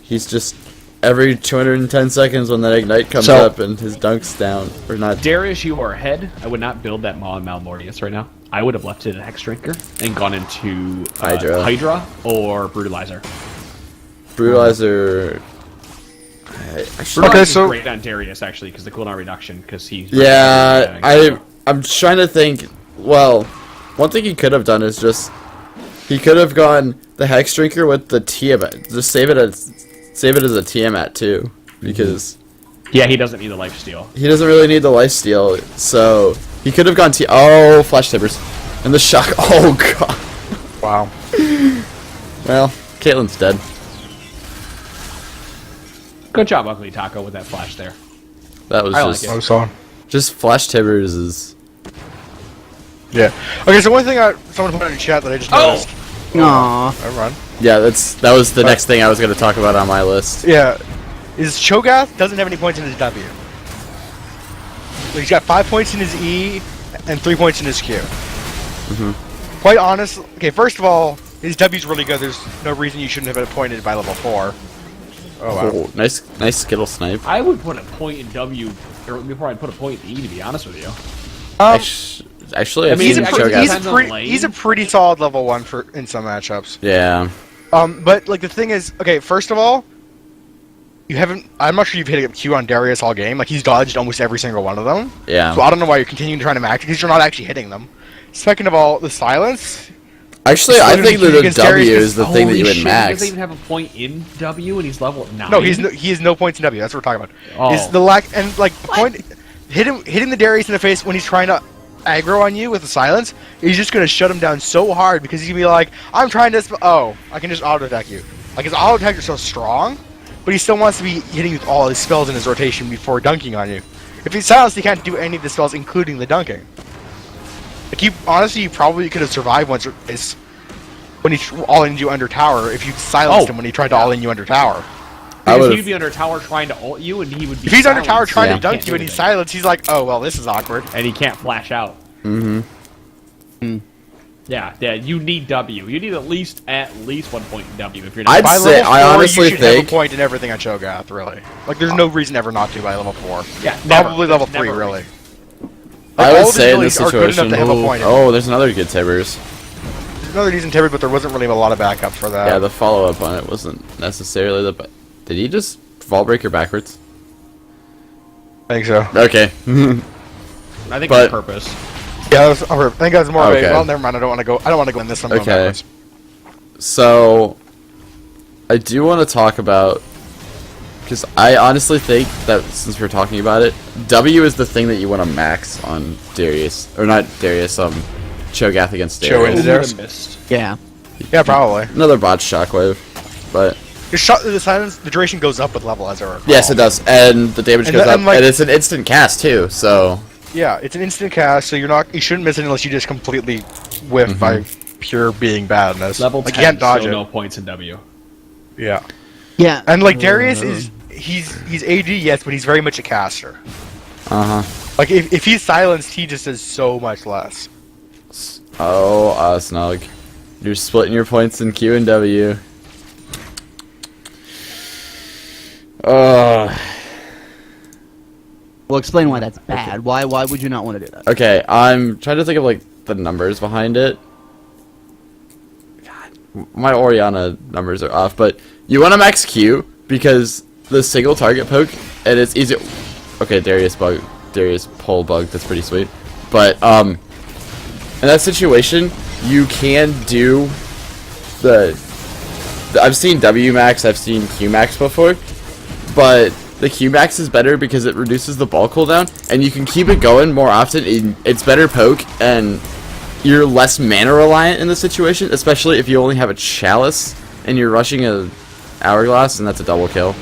S2: he's just every 210 seconds when that Ignite comes up and his dunk's down or not.
S1: Darius, you are ahead. I would not build that Maw and Malmortius right now. I would have left it at Hex Drinker and gone into
S2: Hydra
S1: or Brutalizer.
S2: Brutalizer. Actually,
S3: Okay,
S1: Brutalizer's
S3: so-
S1: great on Darius actually because the cooldown reduction because he's
S2: yeah, I'm trying to think. Well, one thing he could have done is just he could have gone the Hex Drinker with the Tiamat. Just save it as a Tiamat too, because
S1: yeah, he doesn't need the life steal.
S2: he doesn't really need the lifesteal. So he could have gone oh, Flash Tibbers and the shock. Oh god.
S3: Wow.
S2: Well, Caitlyn's dead.
S1: Good job, Ugly Taco, with that flash there.
S2: That was
S1: I like
S2: just
S1: it.
S3: Oh, so.
S2: just Flash Tibbers is.
S3: Yeah. Okay, so one thing someone put in the chat that I just
S1: Oh!
S3: noticed.
S4: Aw.
S3: Never mind.
S2: Yeah, that was the next thing I was going to talk about on my list.
S3: Yeah. Is Cho'Gath doesn't have any points in his W. He's got 5 points in his E and 3 points in his Q. Quite honest. Okay, first of all, his W's really good. There's no reason you shouldn't have been appointed by level 4. Oh wow.
S2: Oh, nice Skittle snipe.
S1: I would put a point in W before I'd put a point in E, to be honest with you.
S2: Actually, I've
S1: mean,
S2: seen
S1: I
S3: he's,
S1: mean,
S2: Cho'Gath.
S1: depends on lane.
S3: he's a pretty solid level 1 in some matchups.
S2: Yeah.
S3: But like the thing is, okay, first of all, I'm not sure you've hit a Q on Darius all game. Like he's dodged almost every single one of them.
S2: Yeah.
S3: So I don't know why you're continuing trying to max because you're not actually hitting them. Second of all, the silence.
S2: Actually, I think that the
S3: against
S2: W
S3: Darius
S2: is the thing that you would
S1: He
S2: max.
S1: doesn't even have a point in W, and he's level 9.
S3: No, he has no points in W. That's what we're talking about.
S1: Oh.
S3: Is the lack and like the point hitting the Darius in the face when he's trying to aggro on you with the silence, he's just gonna shut him down so hard because he's gonna be like, I'm trying to I can just auto attack you. Like his auto attacks are so strong, but he still wants to be hitting with all his spells in his rotation before dunking on you. If he's silenced, he can't do any of the spells, including the dunking. Like you probably could have survived once or twice when he all-in you under tower if you silenced him when he tried to all-in you under tower.
S1: Because
S2: would've-
S1: he'd be under tower trying to ult you, and he would be.
S3: If he's under tower
S1: silenced,
S3: trying
S2: Yeah.
S3: to dunk
S1: Can't
S3: you
S1: do
S3: and he's
S1: anything.
S3: silenced, he's like, oh well, this is awkward.
S1: and he can't flash out. Yeah, you need W. You need at least 1 point in W if you're not.
S2: I'd
S3: By
S2: say,
S3: level 4,
S2: I honestly
S3: you should have
S2: think,
S3: a point in everything on Cho'Gath, really. Like, there's no reason ever not to by level 4.
S1: Yeah, never.
S3: Probably level
S1: There's
S3: 3,
S1: never a
S3: really.
S1: reason.
S2: I
S3: all
S2: would
S3: of his
S2: say in this
S3: abilities are good
S2: situation,
S3: enough to have a point in it.
S2: oh, there's another good Tibbers.
S3: There's another decent Tibber, but there wasn't really a lot of backup for that.
S2: Yeah, the follow-up on it wasn't necessarily the. Did he just Vault Breaker backwards?
S3: I think so.
S2: Okay.
S1: I think
S2: But-
S1: on purpose.
S3: Yeah, that was, I think that was more of
S2: Okay.
S3: a, well, never mind, I don't want to go in this one. going
S2: Okay.
S3: backwards.
S2: So, I do want to talk about, because I honestly think that since we're talking about it, W is the thing that you want to max on Darius, or not Darius, Cho'Gath against
S3: Cho
S2: Darius.
S3: into there.
S1: Missed.
S4: Yeah.
S3: Yeah, probably.
S2: Another bot shockwave, but
S3: The silence, the duration goes up with level, as I recall.
S2: yes, it does, and the damage
S3: And
S2: goes
S3: the-
S2: up,
S3: and, like-
S2: and it's an instant cast too. So
S3: Yeah, it's an instant cast, so you shouldn't miss it unless you just completely whiff
S2: Mm-hmm.
S3: by pure being badness.
S1: Level
S3: like
S1: 10,
S3: you can't dodge
S1: so
S3: it.
S1: no points in W.
S3: Yeah.
S4: Yeah.
S3: And like Darius is he's AD, yes, but he's very much a caster. Like if he's silenced, he just does so much less.
S2: Snug, you're splitting your points in Q and W.
S4: Well, explain why that's bad. Why would you not want to do that?
S2: Okay, I'm trying to think of like the numbers behind it. God, my Oriana numbers are off, but you want to max Q because the single target poke, and it's easy. Okay, Darius pull bug, that's pretty sweet. But in that situation, you can do I've seen W max, I've seen Q max before, but the Q max is better because it reduces the ball cooldown, and you can keep it going more often. It's better poke, and you're less mana reliant in the situation, especially if you only have a chalice and you're rushing a hourglass, and that's a double kill.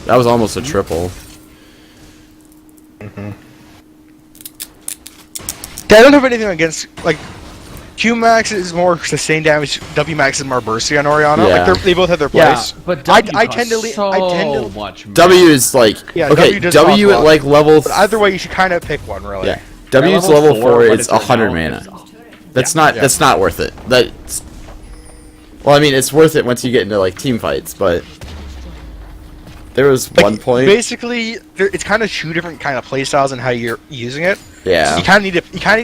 S2: That was almost a triple.
S3: Yeah, I don't have anything against like Q max is more sustained damage. W max is more bursty on Oriana.
S2: Yeah.
S3: Like they both have their
S1: Yeah,
S3: place.
S1: but
S3: I
S1: W
S3: tend to
S1: costs
S3: I tend to.
S1: much.
S2: W is like
S3: Yeah,
S2: okay.
S3: W does
S2: W
S3: cost a
S2: at
S3: lot.
S2: like level.
S3: But either way, you should kind of pick one, really.
S2: Yeah, W's
S1: At
S2: level 4.
S1: what
S2: It's
S1: is it
S2: 100
S1: now?
S2: mana.
S1: It's-
S2: That's
S1: Yeah.
S2: not
S3: Yeah.
S2: that's not worth it. That's well, I mean, it's worth it once you get into like team fights, but there was
S3: Like,
S2: one point.
S3: Basically, it's kind of two different kind of play styles and how you're using it.
S2: Yeah.
S3: You kind of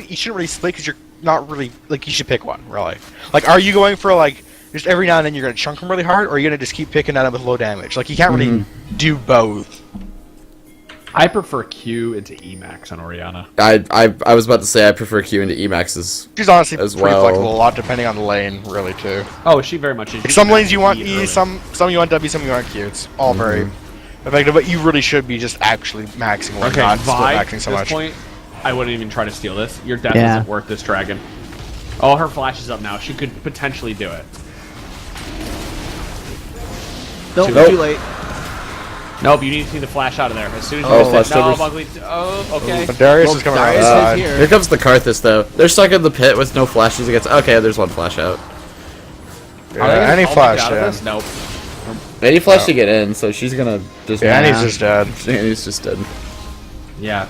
S3: you shouldn't really split because you're not really like you should pick one really. Like, are you going for like just every now and then you're gonna chunk them really hard, or you're gonna just keep picking at them with low damage. Like you can't really do both.
S1: I prefer Q into Emax on Orianna.
S2: I was about to say I prefer Q into Emax's.
S3: She's honestly
S2: As
S3: pretty
S2: well.
S3: flexible, a lot depending on the lane, really too.
S1: Oh, she very much is.
S3: Like some lanes you want
S1: Eat
S3: E,
S1: early.
S3: some you want W, some you want Q. It's all very effective, but you really should be just actually maxing one,
S1: Okay,
S3: not split
S1: Vi,
S3: maxing
S1: at
S3: so
S1: this
S3: much.
S1: point, I wouldn't even try to steal this. Your death
S4: Yeah.
S1: isn't worth this dragon. Oh, her flash is up now. She could potentially do it.
S4: Nope,
S2: Nope.
S4: too late.
S1: Nope, you need to see the flash out of there. As soon as
S2: Oh,
S1: you
S2: flash
S1: no,
S2: overs.
S1: Buckley. Oh, okay.
S3: But Darius
S4: Well,
S3: is coming
S4: Darius
S3: around.
S4: is here.
S2: Here comes the Karthus though. They're stuck in the pit with no flashes against. Okay, there's one flash out.
S1: Are they
S3: Yeah,
S1: gonna
S3: any
S1: all
S3: flash,
S1: make it out of
S3: yeah.
S1: this? Nope.
S2: Any flash to get in, so she's gonna just.
S3: Yeah, and he's just dead.
S2: And he's just dead.
S1: Yeah.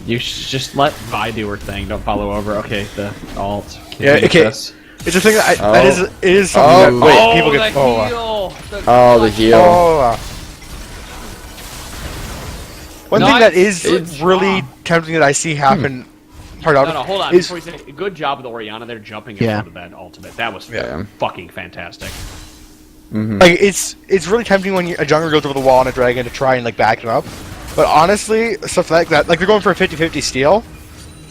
S1: You just let Vi do her thing. Don't follow over. Okay, the alt.
S3: Yeah,
S1: Continue
S3: okay.
S1: this.
S3: It's a thing that
S2: Oh.
S3: that is it is something
S2: Oh,
S3: that
S2: wait.
S3: people
S1: the
S3: get.
S1: heal.
S2: Oh, the heal.
S3: One thing that
S1: Nice.
S3: is really tempting that I see happen.
S1: No, hold on.
S3: Is,
S1: Before you say, good job with Orianna there jumping in
S4: Yeah.
S1: front of that ultimate. That was
S2: Yeah.
S1: fucking fantastic.
S3: like it's really tempting when a jungler goes over the wall on a dragon to try and like back him up. But honestly, stuff like that, like they're going for a 50-50 steal.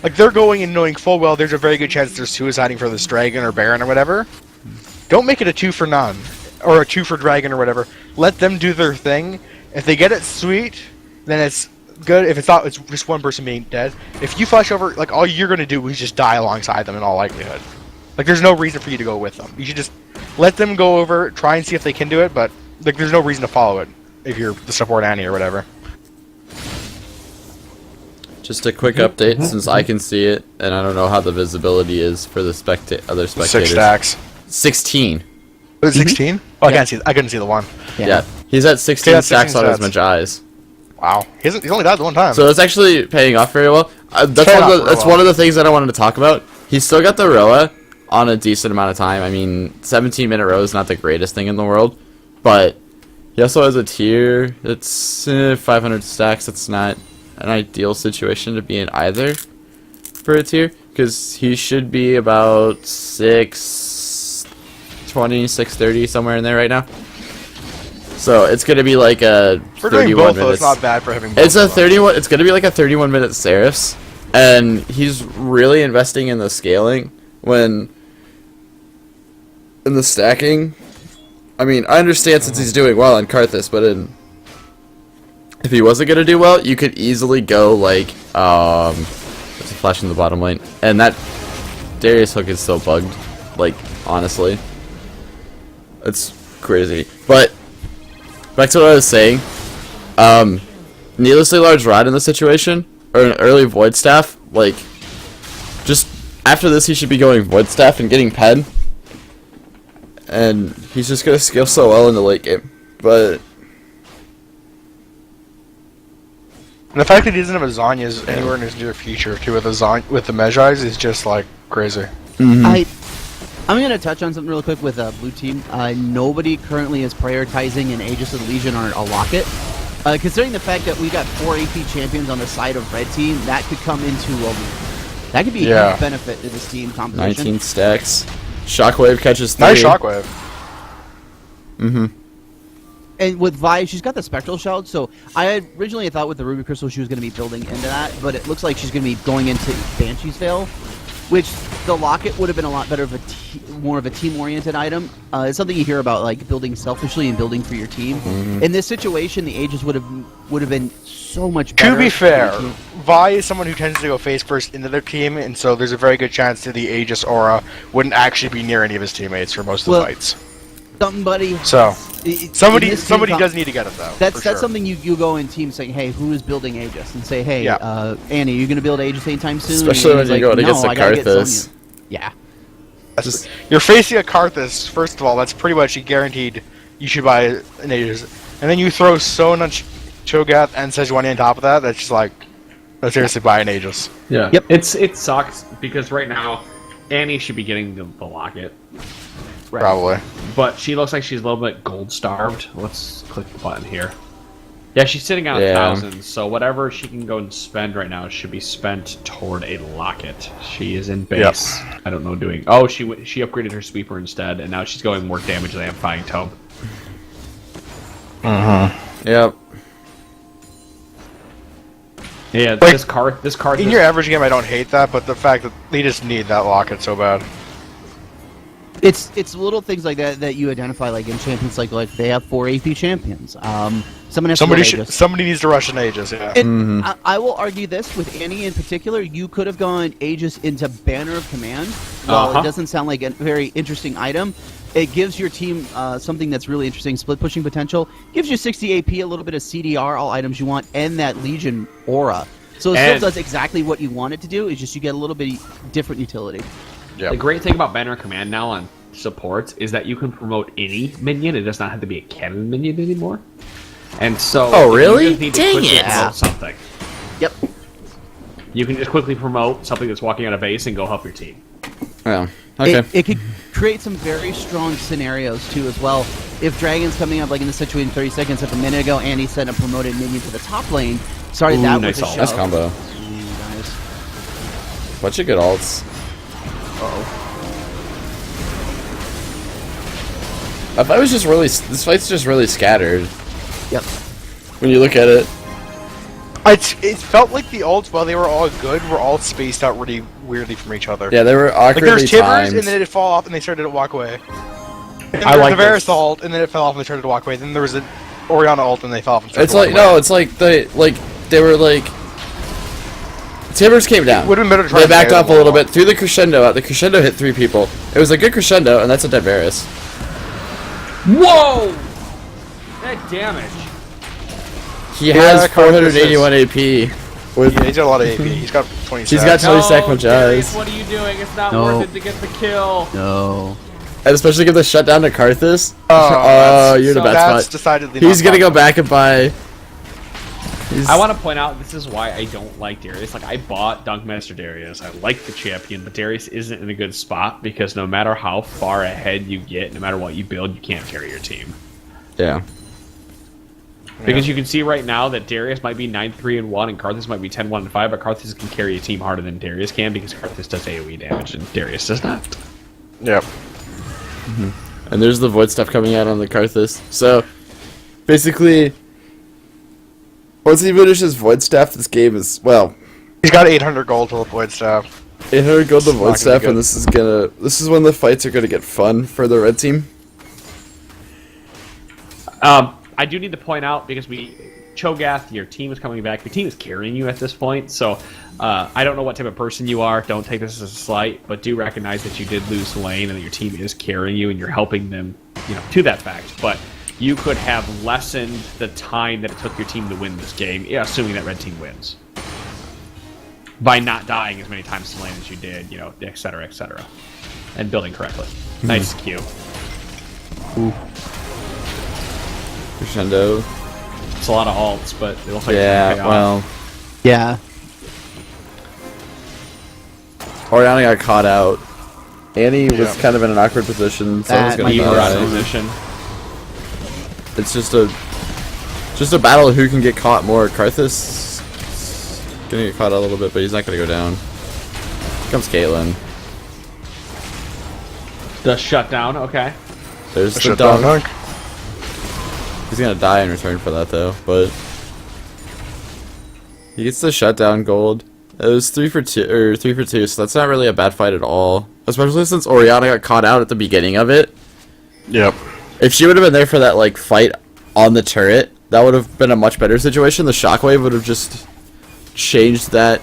S3: Like they're going and knowing full well there's a very good chance they're suiciding for this dragon or baron or whatever. Don't make it a 2 for none or a 2 for dragon or whatever. Let them do their thing. If they get it, sweet. Then it's good. If it's not, it's just one person being dead. If you flash over, like all you're gonna do is just die alongside them in all likelihood. Like there's no reason for you to go with them. You should just let them go over, try and see if they can do it. But like there's no reason to follow it if you're the support Annie or whatever.
S2: Just a quick update since I can see it, and I don't know how the visibility is for the other spectators.
S3: 6 stacks.
S2: 16.
S3: Was it 16? Oh, I can't see. I couldn't see the one.
S2: Yeah. He's at 16
S3: that's
S2: stacks
S3: 16
S2: on his
S3: stats.
S2: Majais.
S3: Wow. He's only died the one time.
S2: So it's actually paying off very well. That's
S3: Paying
S2: one of
S3: off
S2: the, that's
S3: real
S2: one of the things that I wanted to talk about. He's still got the Roa on a decent amount of time. I mean, 17-minute Roa is not the greatest thing in the world, but he also has a tier that's 500 stacks. It's not an ideal situation to be in either for a tier, because he should be about 620, 630, somewhere in there right now. So it's gonna be like a
S3: for doing
S2: 31
S3: both, though,
S2: minutes.
S3: it's not bad for having both.
S2: It's a
S3: of them.
S2: 31. It's gonna be like a 31-minute Seraphs, and he's really investing in the scaling when in the stacking. I mean, I understand since he's doing well on Karthus, but if he wasn't gonna do well, you could easily go like there's a flash in the bottom lane, and that Darius hook is so bugged. Like honestly, it's crazy. But back to what I was saying. Needlessly large rod in this situation, or an early void staff, like, just after this he should be going void staff and getting pen, and he's just gonna scale so well in the late game. But
S3: And the fact that he doesn't have a Zanya's anywhere in his near future, too, with the Mejai's is just like crazy.
S4: I'm going to touch on something real quick with Blue Team. Nobody currently is prioritizing an Aegis of the Legion or a Locket. Considering the fact that we got 4 AP champions on the side of Red Team, that could come into that could be a
S3: Yeah.
S4: huge benefit to this team composition.
S2: 19 stacks, Shockwave catches 3.
S3: Nice shockwave.
S4: And with Vi, she's got the Spectral Shroud, so I had originally thought with the Ruby Crystal she was going to be building into that, but it looks like she's going to be going into Banshee's Veil, which the Locket would have been a lot better of more of a team-oriented item. It's something you hear about, like building selfishly and building for your team. In this situation, the Aegis would have been so much better.
S3: To be fair,
S4: for your team.
S3: Vi is someone who tends to go face first into their team, and so there's a very good chance that the Aegis Aura wouldn't actually be near any of his teammates for most of the fights.
S4: somebody,
S3: So somebody
S4: in this team
S3: does need to get it though.
S4: That's
S3: for sure.
S4: something you go in team saying, hey, who is building Aegis? And say, hey,
S3: Yeah.
S4: Annie, you going to build Aegis anytime soon?
S2: Especially
S4: And
S2: when
S4: he's
S2: you're going against
S4: no,
S2: a
S4: I gotta get
S2: Karthus.
S4: Sonya. Yeah.
S3: Just, you're facing a Karthus. First of all, that's pretty much guaranteed. You should buy an Aegis, and then you throw Sona, Cho'Gath, and Sejuani on top of that. That's just like, let's seriously buy an Aegis.
S1: Yeah.
S4: Yep.
S1: It sucks because right now Annie should be getting the Locket,
S3: Probably.
S1: but she looks like she's a little bit gold starved. Let's click the button here. Yeah, she's sitting on
S2: Yeah.
S1: 1,000, so whatever she can go and spend right now should be spent toward a locket. She is in base. I don't know doing. Oh, she upgraded her sweeper instead, and now she's going more damage than Amplifying Tome.
S2: Yep.
S1: Yeah,
S3: Like,
S1: this card.
S3: In your average game, I don't hate that, but the fact that they just need that locket so bad.
S4: It's little things like that that you identify, like in Champions like they have 4 AP champions. Someone has to go Aegis.
S3: Somebody needs to rush an Aegis. Yeah.
S4: And I will argue this with Annie in particular. You could have gone Aegis into Banner of Command. While it doesn't sound like a very interesting item, it gives your team something that's really interesting. Split pushing potential. Gives you 60 AP, a little bit of CDR, all items you want, and that Legion aura. So it still does exactly what you want it to do. It's just you get a little bit different utility.
S3: Yep.
S1: The great thing about Banner of Command now on supports is that you can promote any minion. It does not have to be a cannon minion anymore. And so,
S2: Oh,
S1: you
S2: really?
S1: just need to
S2: Dang
S1: quickly
S2: it.
S1: promote something.
S4: Yep.
S1: You can just quickly promote something that's walking out of base and go help your team.
S2: Yeah. Okay.
S4: It could create some very strong scenarios too as well. If Dragon's coming up like in the situation 30 seconds of a minute ago, and he sent a promoted minion to the top lane. Sorry,
S1: Ooh,
S4: that
S1: nice
S4: was a
S1: ult.
S4: shove.
S2: Nice combo.
S4: Nice.
S2: Bunch of good ults. That fight was just really. This fight's just really scattered
S4: Yep.
S2: when you look at it.
S3: It felt like the ults, while they were all good, were all spaced out really weirdly from each other.
S2: Yeah, they were
S3: Like there
S2: awkwardly
S3: was Tibbers,
S2: timed.
S3: and then it'd fall off, and they started to walk away. And
S1: I
S3: there was
S1: like
S3: the Varus
S1: this.
S3: ult, and then it fell off, and they started to walk away. Then there was an Orianna ult, and they fell off and started
S2: It's
S3: to walk
S2: like
S3: away.
S2: no, it's like they were like. Tibbers came down.
S3: Would've been better to try
S2: They
S3: and
S2: backed
S3: carry
S2: off a
S3: them
S2: little
S3: all.
S2: bit, threw the crescendo out. The crescendo hit 3 people. It was a good crescendo, and that's a dead Varus.
S1: Whoa! That damage.
S2: He
S3: Yeah,
S2: has
S3: Karthus
S2: 481 AP. With
S3: Yeah, he's got a lot of AP. He's got 20
S2: He's got
S3: stats.
S2: 20 stack
S1: No,
S2: Majaz.
S1: Darius, what are you doing? It's not
S4: No.
S1: worth it to get the kill.
S4: No.
S2: And especially give the shutdown to Karthus.
S3: Oh,
S2: you're in a bad
S3: that's
S2: spot.
S3: decidedly
S2: He's
S3: not
S2: gonna go
S3: possible.
S2: back and buy.
S1: I want to point out this is why I don't like Darius. Like I bought Dunkmaster Darius. I like the champion, but Darius isn't in a good spot because no matter how far ahead you get, no matter what you build, you can't carry your team.
S2: Yeah.
S1: Because you can see right now that Darius might be 9-3-1 and Karthus might be 10-1-5, but Karthus can carry a team harder than Darius can because Karthus does AoE damage and Darius does not.
S3: Yep.
S2: And there's the void stuff coming out on the Karthus. So, basically, once he finishes void staff, this game is, well,
S3: He's got 800 gold to the void staff.
S2: 800 gold to
S3: It's not
S2: void
S3: gonna
S2: staff,
S3: be
S2: and
S3: good.
S2: this is when the fights are gonna get fun for the red team.
S1: I do need to point out because Cho'Gath, your team is coming back. Your team is carrying you at this point, so I don't know what type of person you are. Don't take this as a slight, but do recognize that you did lose lane and that your team is carrying you and you're helping them, to that fact. But you could have lessened the time that it took your team to win this game, assuming that red team wins, by not dying as many times to lane as you did, et cetera, and building correctly. Nice Q.
S2: Crescendo.
S1: It's a lot of alts, but it looks like it's
S2: Yeah,
S1: gonna pay off.
S2: well,
S4: Yeah.
S2: Orianna got caught out. Annie was
S3: Yeah.
S2: kind of in an awkward position. Someone's
S4: That
S2: gonna
S4: might be
S1: You were out of
S2: die.
S1: position.
S2: It's just a battle of who can get caught more. Karthus gonna get caught out a little bit, but he's not gonna go down. Here comes Caitlyn.
S1: The shutdown, okay.
S2: There's the
S3: Shut down
S2: dunk.
S3: dunk.
S2: He's gonna die in return for that though, but he gets the shutdown gold. It was 3 for 2, so that's not really a bad fight at all. Especially since Orianna got caught out at the beginning of it.
S3: Yep.
S2: If she would have been there for that fight on the turret, that would have been a much better situation. The shockwave would have just changed that.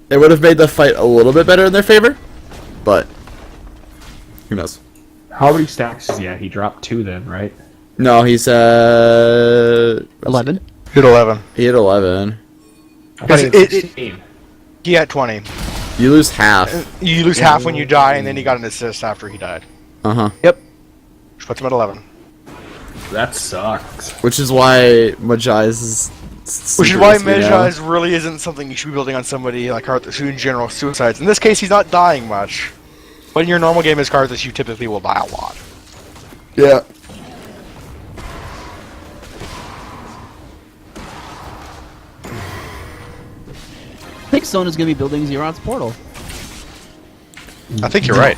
S2: It would have made the fight a little bit better in their favor, but who knows?
S1: How many stacks is he at? He dropped 2 then, right?
S2: No, he's
S4: 11.
S3: Hit 11.
S2: he hit 11.
S1: I thought he had
S3: It-
S1: 16.
S3: He had 20.
S2: You lose half.
S3: You lose half when you die, and then he got an assist after he died.
S2: Uh-huh.
S3: Which puts him at 11.
S1: That sucks.
S2: Which is why Majai's is
S3: Which is
S2: super
S3: why
S2: risky now.
S3: Mejai's really isn't something you should be building on somebody like Karthus, who in general suicides. In this case, he's not dying much. But in your normal game as Karthus, you typically will die a lot.
S2: Yeah.
S4: Sona's going to be building Zeroth's portal.
S3: I think you're right.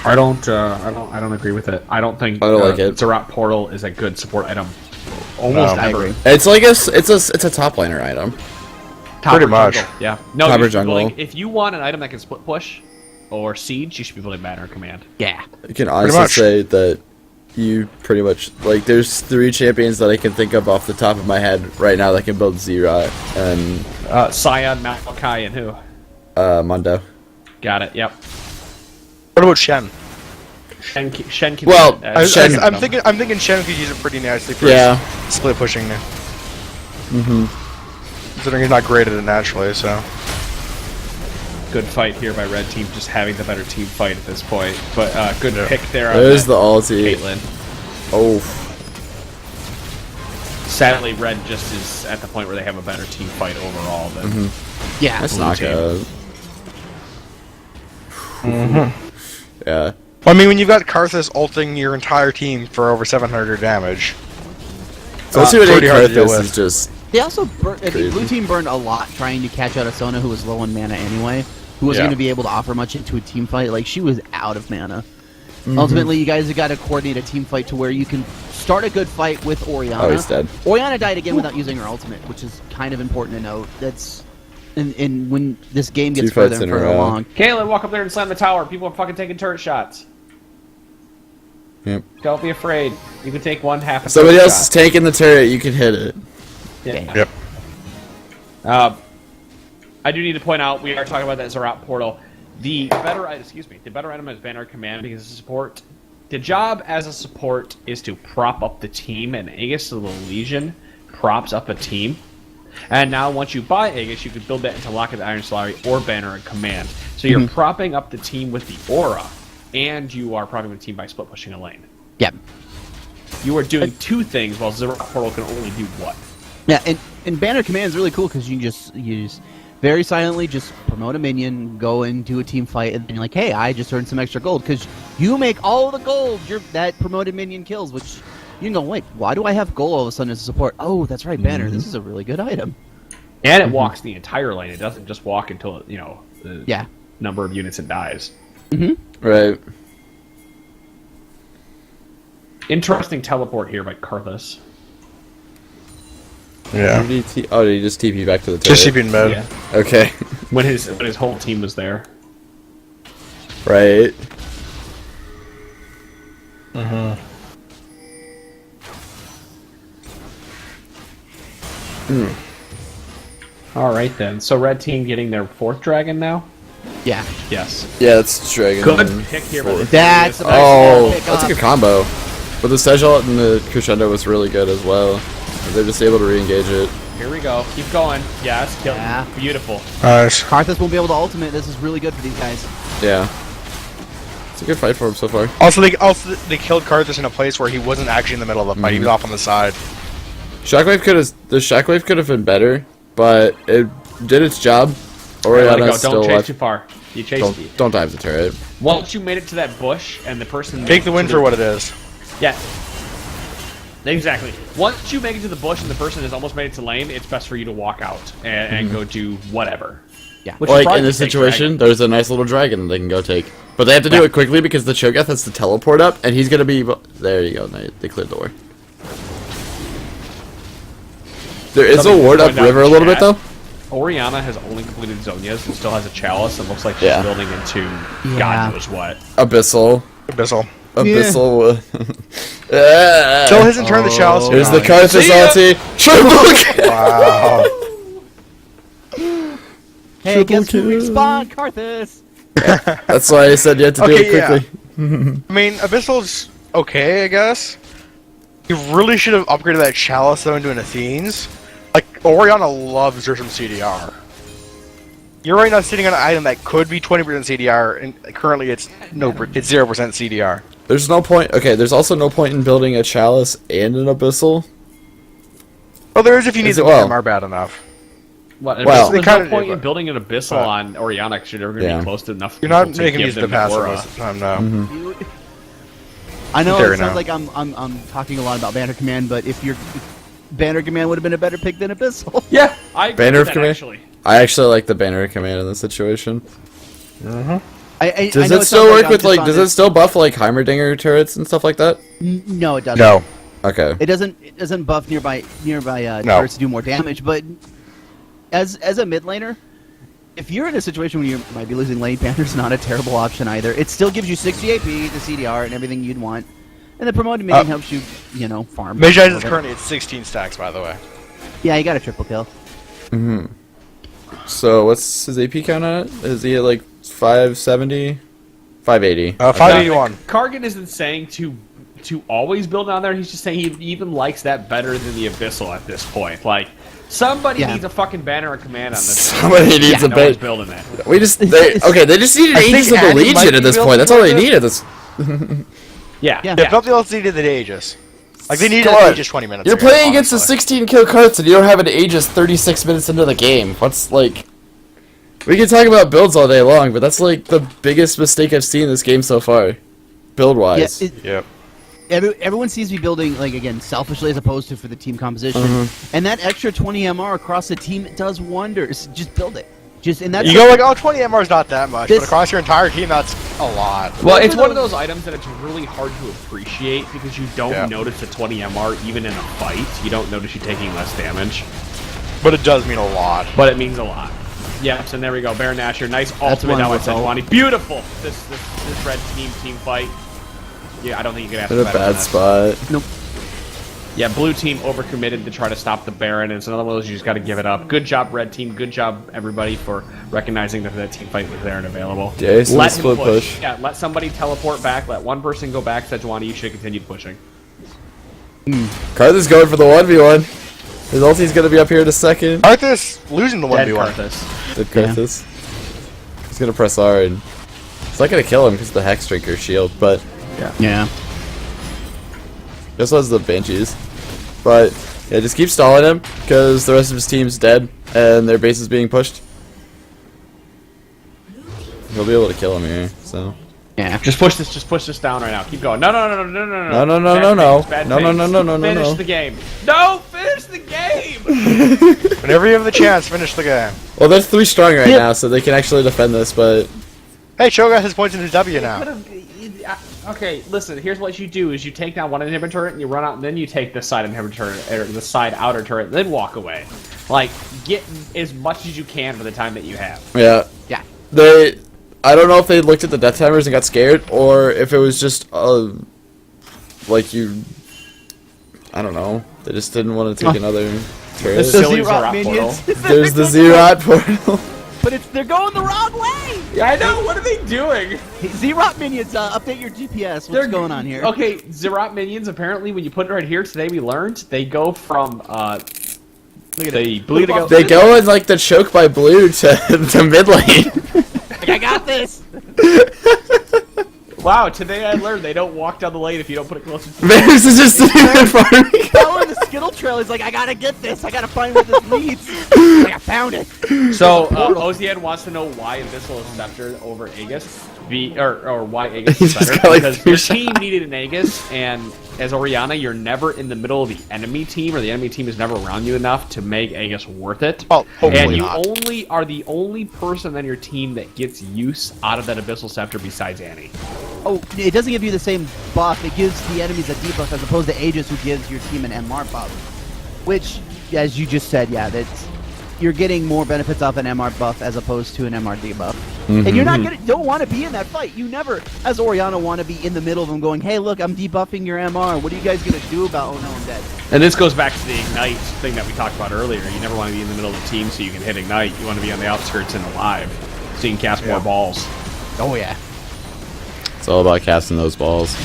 S1: I don't agree with it. I don't think
S2: I don't like it.
S1: Zerat Portal is a good support item. Almost
S3: No.
S4: I
S1: ever.
S4: agree.
S2: It's like it's a top laner item.
S1: Top
S3: Pretty
S1: or
S3: much.
S1: jungle, yeah. No,
S2: Top
S1: you
S2: or
S1: should be
S2: jungle.
S1: building- if you want an item that can split push or siege, you should be building Banner Command.
S4: Yeah.
S2: You can honestly
S3: much.
S2: say that you pretty much like. There's 3 champions that I can think of off the top of my head right now that can build Zerat and
S1: Scion, Maokai, and who?
S2: Mundo.
S1: Got it. Yep.
S3: What about Shen?
S1: Shen can.
S2: Well,
S3: I'm
S2: Shen-
S3: thinking Shen could use it pretty nicely for
S2: Yeah.
S3: split pushing now. Considering he's not great at it naturally, so.
S1: Good fight here by Red Team, just having the better team fight at this point. But good pick there. on
S2: There's
S1: that
S2: the ulti.
S1: Caitlyn.
S2: Oh,
S1: Sadly, Red just is at the point where they have a better team fight overall than.
S4: Yeah.
S2: that's
S1: Blue
S2: not
S1: team.
S2: good. Yeah.
S3: I mean, when you've got Karthus ulting your entire team for over 700 damage.
S2: Especially with
S3: pretty hard to deal
S2: Karthus
S3: with.
S2: is just
S4: They also burned,
S2: Crazy.
S4: Blue Team burned a lot trying to catch out a Sona who was low on mana anyway, who wasn't
S3: Yeah.
S4: going to be able to offer much into a team fight. Like, she was out of mana. Ultimately, you guys have got to coordinate a team fight to where you can start a good fight with Orianna.
S2: Oh, he's dead.
S4: Orianna died again without using her ultimate, which is kind of important to note. That's and when this game gets
S2: 2
S4: further
S2: fights
S4: and
S2: in a
S4: further
S2: row.
S4: along.
S1: Caitlyn, walk up there and slam the tower. People are fucking taking turret shots.
S2: Yep.
S1: Don't be afraid. You can take one half. A
S2: Somebody
S1: turret
S2: else is taking the turret. You can hit it.
S1: Yeah.
S3: Yep.
S1: I do need to point out we are talking about that Zerat portal. The better item is Banner Command because the support. The job as a support is to prop up the team, and Aegis the Legion props up a team. And now once you buy Aegis, you can build that into Locket the Iron Slurry or Banner and Command. So you're propping up the team with the aura, and you are propping the team by split pushing a lane.
S4: Yeah.
S1: You are doing 2 things while Zerat portal can only do 1.
S4: Yeah, and Banner Command is really cool because you just very silently just promote a minion, go into a team fight, and then you're like, hey, I just earned some extra gold because you make all the gold that promoted minion kills, which you can go, wait, why do I have gold all of a sudden as a support? Oh, that's right, Banner. This is a really good item.
S1: And it walks the entire lane. It doesn't just walk until the
S4: Yeah.
S1: number of units it dies.
S2: Right.
S1: Interesting teleport here by Karthus.
S3: Yeah.
S2: Did he did he just TP back to the turret?
S3: Just CP in mid.
S1: Yeah.
S2: Okay.
S1: When his whole team was there.
S2: Right.
S1: All right then. So red team getting their 4th dragon now.
S4: Yeah.
S1: Yes.
S2: Yeah, that's Dragon.
S1: Good
S2: and
S1: pick here. By
S2: four.
S1: the
S4: That's
S1: Furious.
S4: a nice
S2: Oh,
S4: pick
S2: that's a
S4: up.
S2: good combo. But the Sejolt and the Crescendo was really good as well. They're just able to re-engage it.
S1: Here we go. Keep going. Yes. Kill.
S4: Yeah.
S1: Beautiful.
S3: Nice.
S4: Karthus won't be able to ultimate. This is really good for these guys.
S2: Yeah. It's a good fight for him so far.
S3: Also, they killed Karthus in a place where he wasn't actually in the middle of the fight. He was off on the side.
S2: The Shockwave could have been better, but it did its job.
S1: Let it go.
S2: Oriana's still
S1: Don't chase
S2: left.
S1: too far. You chase.
S2: Don't dive the turret.
S1: Once you made it to that bush and the person
S3: Take the win for what it is.
S1: Yeah. Exactly. Once you make it to the bush and the person has almost made it to lane, it's best for you to walk out and go do whatever.
S4: Yeah.
S1: Which is
S2: Like
S1: probably
S2: in this
S1: to take
S2: situation,
S1: dragon.
S2: there's a nice little dragon they can go take. But they have to do it quickly because the Cho'Gath has to teleport up, and he's gonna be. There you go. They cleared the war. There is a
S1: Something
S2: ward
S1: going down
S2: upriver a
S1: the
S2: little bit
S1: chat.
S2: though.
S1: Orianna has only completed Zonia's and still has a chalice and looks like she's
S2: Yeah.
S1: building into
S4: Yeah.
S1: God knows what.
S2: Abyssal.
S3: Abyssal.
S2: Abyssal.
S3: Still hasn't turned the chalice.
S2: Here's the
S3: around.
S2: Karthus
S3: See ya!
S2: ulti. Triple kill.
S3: Wow.
S4: Hey,
S2: Triple
S4: guess who
S2: kill.
S4: respawned? Karthus!
S2: That's why I said you had to do
S3: Okay,
S2: it quickly.
S3: I mean, Abyssal's okay, I guess. You really should have upgraded that chalice though into an Athene's. Like, Orianna loves her some CDR. You're right now sitting on an item that could be 20% CDR, and currently it's 0% CDR.
S2: There's no point. Okay, there's also no point in building a chalice and an abyssal.
S3: Well, there is if you need
S2: Is
S3: the
S2: it- well-
S3: MR bad enough.
S1: What?
S2: Well-
S1: there's
S3: They
S1: no
S3: kinda
S1: point
S3: do,
S1: in building an abyssal
S3: but-
S1: on Orianna because you're never going to
S2: Yeah.
S1: be close to enough.
S3: You're not
S1: people to
S3: making
S1: give
S3: use of
S1: them
S3: the passive
S1: aura.
S3: most of the time now.
S4: You- I know
S3: There
S4: it sounds
S3: now.
S4: like I'm talking a lot about Banner Command, but if Banner Command would have been a better pick than Abyssal.
S1: Yeah, I agree
S2: Banner
S1: with
S2: of
S1: that,
S2: Command?
S1: actually.
S2: I actually like the banner command in this situation.
S4: I
S2: Does
S4: know
S2: it still
S4: sounds
S2: work
S4: I'm
S2: with
S4: just
S2: like?
S4: on
S2: Does
S4: this-
S2: it still buff like Heimerdinger turrets and stuff like that?
S4: No, it doesn't.
S3: No.
S2: Okay.
S4: It doesn't buff nearby
S3: No.
S4: turrets to do more damage. But as a mid laner, if you're in a situation where you might be losing lane, banner's not a terrible option either. It still gives you 60 AP, the CDR, and everything you'd want. And the promoted minion helps you, farm.
S3: Mage
S4: a
S3: Eyes
S4: little
S3: is
S4: bit.
S3: currently at 16 stacks, by the way.
S4: Yeah, you got a triple kill.
S2: So what's his AP count on it? Is he at like 570? 580.
S3: 581.
S1: Kargan isn't saying to always build on there. He's just saying he even likes that better than the Abyssal at this point. Like, somebody
S4: Yeah.
S1: needs a fucking banner or command on this.
S2: Somebody needs
S1: Yeah,
S2: a
S1: no one's
S2: bit.
S1: building that.
S2: We just they just needed
S3: I think
S2: Aegis of the
S3: Annie might
S2: Legion
S3: be
S2: at this
S3: building
S2: point. That's all they
S3: towards it.
S2: needed. This.
S1: Yeah,
S4: Yeah.
S3: Yeah, built the LC to the Aegis. Like, they needed
S2: Come on.
S3: Aegis 20 minutes
S2: You're
S3: ago,
S2: playing against a
S3: honestly.
S2: 16 kill cards and you don't have an Aegis 36 minutes into the game. What's like? We can talk about builds all day long, but that's like the biggest mistake I've seen in this game so far, build
S4: Yeah,
S2: wise.
S3: Yep.
S4: everyone seems to be building, like, again, selfishly as opposed to for the team composition. And that extra 20 MR across the team does wonders. Just build it. And that's
S3: You go like, oh, 20 MR is not that much,
S4: This-
S3: but across your entire team, that's a lot.
S1: Well,
S4: Those
S1: it's
S4: are
S1: one of
S4: those-
S1: those items that it's really hard to appreciate because you don't
S3: Yeah.
S1: notice the 20 MR even in a fight. You don't notice you taking less damage,
S3: But it does mean a lot.
S1: but it means a lot. Yes, and there we go. Baron Nashor, nice ultimate
S4: one
S1: down by
S4: with all-
S1: Sejuani. Beautiful. This red team fight. Yeah, I don't think you can ask
S2: In a
S1: better than
S2: bad
S1: that.
S2: spot.
S4: Nope.
S1: Yeah, blue team overcommitted to try to stop the Baron, and it's another one of those you just got to give it up. Good job, red team. Good job, everybody, for recognizing that that team fight was there and available.
S2: Yeah, so
S1: let
S2: split
S1: him
S2: push.
S1: Yeah, let somebody teleport back. Let one person go back. Sejuani, you should continue pushing.
S2: Karthus going for the 1v1. His ulti's gonna be up here in a second.
S3: Arthas losing the
S1: Dead
S3: 1v1.
S1: Karthus.
S2: Did Karthus. He's gonna press R and it's not gonna kill him because of the Hex Drinker shield, but
S4: Yeah.
S2: he also has the Banshees. But yeah, just keep stalling him because the rest of his team's dead and their base is being pushed. He'll be able to kill him here, so.
S4: Yeah.
S1: Just push this down right now. Keep going. No.
S2: No,
S1: Bad
S2: no,
S1: things.
S2: no.
S1: Finish the game. No, finish the game.
S3: Whenever you have the chance, finish the game.
S2: Well, they're 3 strong right now, so they can actually defend this, but
S3: Hey, Cho'Gath has points in his W now.
S1: Okay, listen. Here's what you do: is you take down one inhibitor turret and you run out, and then you take the side inhibitor or the side outer turret, and then walk away. Like, get as much as you can for the time that you have.
S2: yeah.
S4: Yeah.
S2: I don't know if they looked at the death timers and got scared, or if it was just, like you, I don't know. They just didn't want to take another turret.
S1: This
S4: The
S1: Silly
S4: Xerot
S1: Xerot
S4: minions.
S2: There's the Xerot portal.
S4: But they're going the wrong way.
S1: Yeah, I know. What are they doing?
S4: Hey, Xerot minions, update your GPS. What's going on here?
S1: Okay, Xerot minions. Apparently, when you put it right here today, we learned they go from
S4: Look at
S1: the
S4: it.
S1: blue to go.
S2: They go in like the choke by blue to mid lane.
S4: Like, I got this.
S1: Wow, today I learned they don't walk down the lane if you don't put it closer to.
S2: Varus is just sitting in front of me.
S4: Following the Skittle Trail, he's like, I gotta get this. I gotta find where this leads. Like, I found it.
S1: So Ozian wants to know why Abyssal is Scepter over Aegis, or why Aegis
S2: He
S1: is
S2: just
S1: better.
S2: got, like,
S1: Because
S2: 3
S1: your team needed an Aegis, and as Orianna, you're never in the middle of the enemy team, or the enemy team is never around you enough to make Aegis worth it.
S3: Well, hopefully
S1: and you
S3: not.
S1: only are the only person on your team that gets use out of that Abyssal Scepter besides Annie.
S4: Oh, it doesn't give you the same buff. It gives the enemies a debuff as opposed to Aegis, who gives your team an MR buff. Which, as you just said, yeah, that's you're getting more benefits off an MR buff as opposed to an MR debuff. And you're not don't want to be in that fight. You never, as Orianna, want to be in the middle of them going, hey, look, I'm debuffing your MR. What are you guys gonna do about? Oh no, I'm dead.
S1: And this goes back to the Ignite thing that we talked about earlier. You never want to be in the middle of the team so you can hit Ignite. You want to be on the outskirts and alive so you can cast more balls.
S4: Oh yeah.
S2: It's all about casting those balls.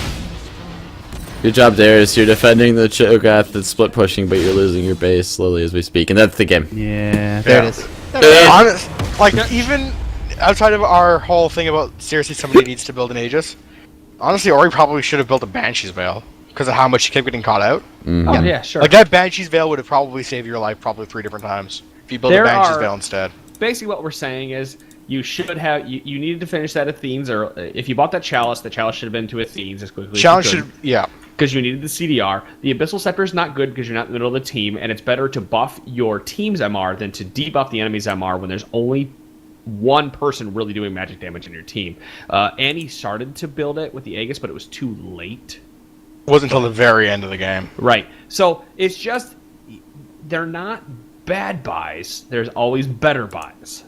S2: Good job, Darius. You're defending the Cho'Gath that's split pushing, but you're losing your base slowly as we speak, and that's the game.
S4: Yeah. There
S3: Yeah.
S4: it is.
S3: Honest, like, even outside of our whole thing about seriously somebody needs to build an Aegis, honestly, Ori probably should have built a Banshee's Veil because of how much he kept getting caught out.
S1: Oh, yeah, sure.
S3: Like, that Banshee's Veil would have probably saved your life probably 3 different times if you built
S1: There
S3: a Banshee's
S1: are-
S3: Veil instead.
S1: Basically, what we're saying is you should have you needed to finish that Athenes, or if you bought that chalice, the chalice should have been to Athenes as quickly
S3: Challenge
S1: as you
S3: should, yeah.
S1: because you needed the CDR. The Abyssal Scepter is not good because you're not in the middle of the team, and it's better to buff your team's MR than to debuff the enemy's MR when there's only one person really doing magic damage in your team. Annie started to build it with the Aegis, but it was too late.
S3: It wasn't until the very end of the game.
S1: Right. So it's just, they're not bad buys. There's always better buys.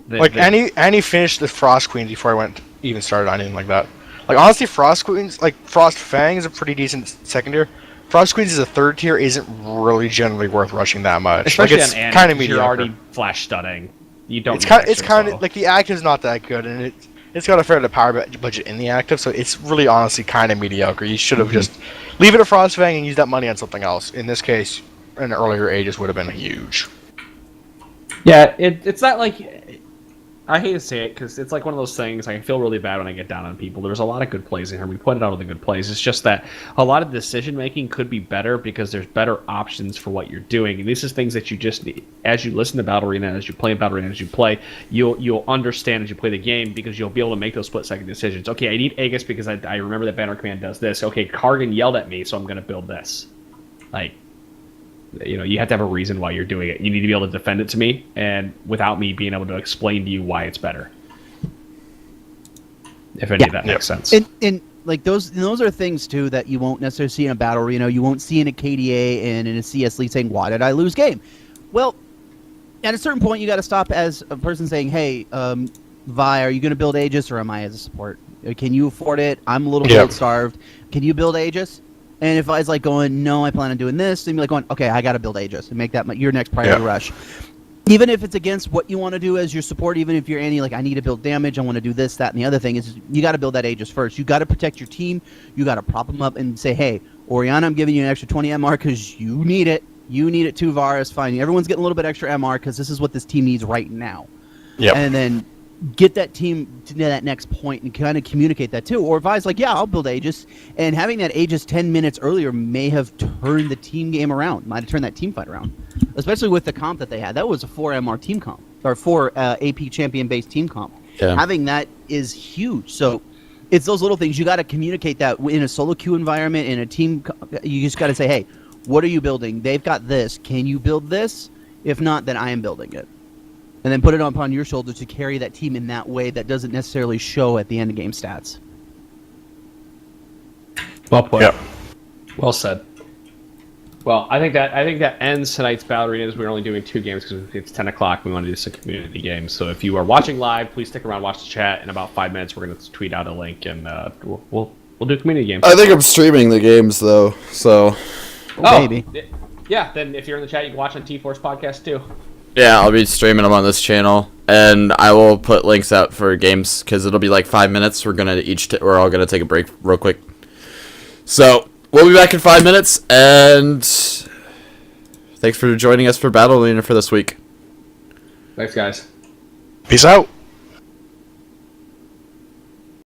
S3: Annie finished the Frost Queens before I even started on anything like that. Like, honestly, Frost Queens, like, Frost Fang is a pretty decent second tier. Frost Queens is a third tier, isn't really generally worth rushing that much.
S1: Especially
S3: like, it's
S1: on Annie,
S3: kind of
S1: 'cause
S3: mediocre.
S1: you're already flash stunning. You don't.
S3: It's kind of like the active's not that good, and it's got a fair bit of power budget in the active, so it's really honestly kind of mediocre. You should have just leave it at Frost Fang and use that money on something else. In this case, an earlier Aegis would have been huge.
S1: Yeah, it's not like, I hate to say it because it's like one of those things. I feel really bad when I get down on people. There's a lot of good plays in here. We pointed out all the good plays. It's just that a lot of decision making could be better because there's better options for what you're doing. And this is things that you just need. As you listen to Battle Arena, as you play Battle Arena, as you play, you'll understand as you play the game because you'll be able to make those split second decisions. Okay, I need Aegis because I remember that Banner Command does this. Okay, Kargan yelled at me, so I'm going to build this. Like, you know, you have to have a reason why you're doing it. You need to be able to defend it to me, and without me being able to explain to you why it's better. If any of that makes sense.
S4: And like those are things too that you won't necessarily see in a battle arena. You won't see in a KDA and in a CS League saying, "Why did I lose game?" Well, at a certain point, you got to stop as a person saying, "Hey, Vi, are you going to build Aegis or am I as a support? Can you afford it? I'm a little build starved. Can you build Aegis?" And if I was like going, no, I plan on doing this, then you're like going, okay, I got to build Aegis and make that your next priority rush. Even if it's against what you want to do as your support, even if you're Annie, like, I need to build damage, I want to do this, that, and the other thing is you got to build that Aegis first. You got to protect your team. You got to prop them up and say, hey, Orianna, I'm giving you an extra 20 MR because you need it. You need it too, Varus. Fine. Everyone's getting a little bit extra MR because this is what this team needs right now.
S3: Yep.
S4: And then get that team to that next point and kind of communicate that too. Or Vi's like, yeah, I'll build Aegis. And having that Aegis 10 minutes earlier may have turned the team game around, might have turned that team fight around. Especially with the comp that they had. That was a 4 MR team comp, or 4 AP champion-based team comp.
S2: Yeah.
S4: Having that is huge. So it's those little things. You got to communicate that in a solo queue environment, in a team. You just got to say, hey, what are you building? They've got this. Can you build this? If not, then I am building it. And then put it upon your shoulders to carry that team in that way that doesn't necessarily show at the end of game stats.
S1: Well put.
S3: Yep.
S1: Well said. Well, I think that ends tonight's Battle Arenas. We're only doing 2 games because it's 10 o'clock. We want to do some community games. So if you are watching live, please stick around, watch the chat. In about 5 minutes, we're going to tweet out a link and we'll do community games.
S2: I think I'm streaming the games though, so.
S1: Oh,
S4: Maybe.
S1: Yeah, then if you're in the chat, you can watch on T-Force podcast too.
S2: Yeah, I'll be streaming them on this channel, and I will put links out for games because it'll be like 5 minutes. We're all gonna take a break real quick. So we'll be back in 5 minutes, and thanks for joining us for Battle Arena for this week.
S1: Thanks, guys.
S3: Peace out.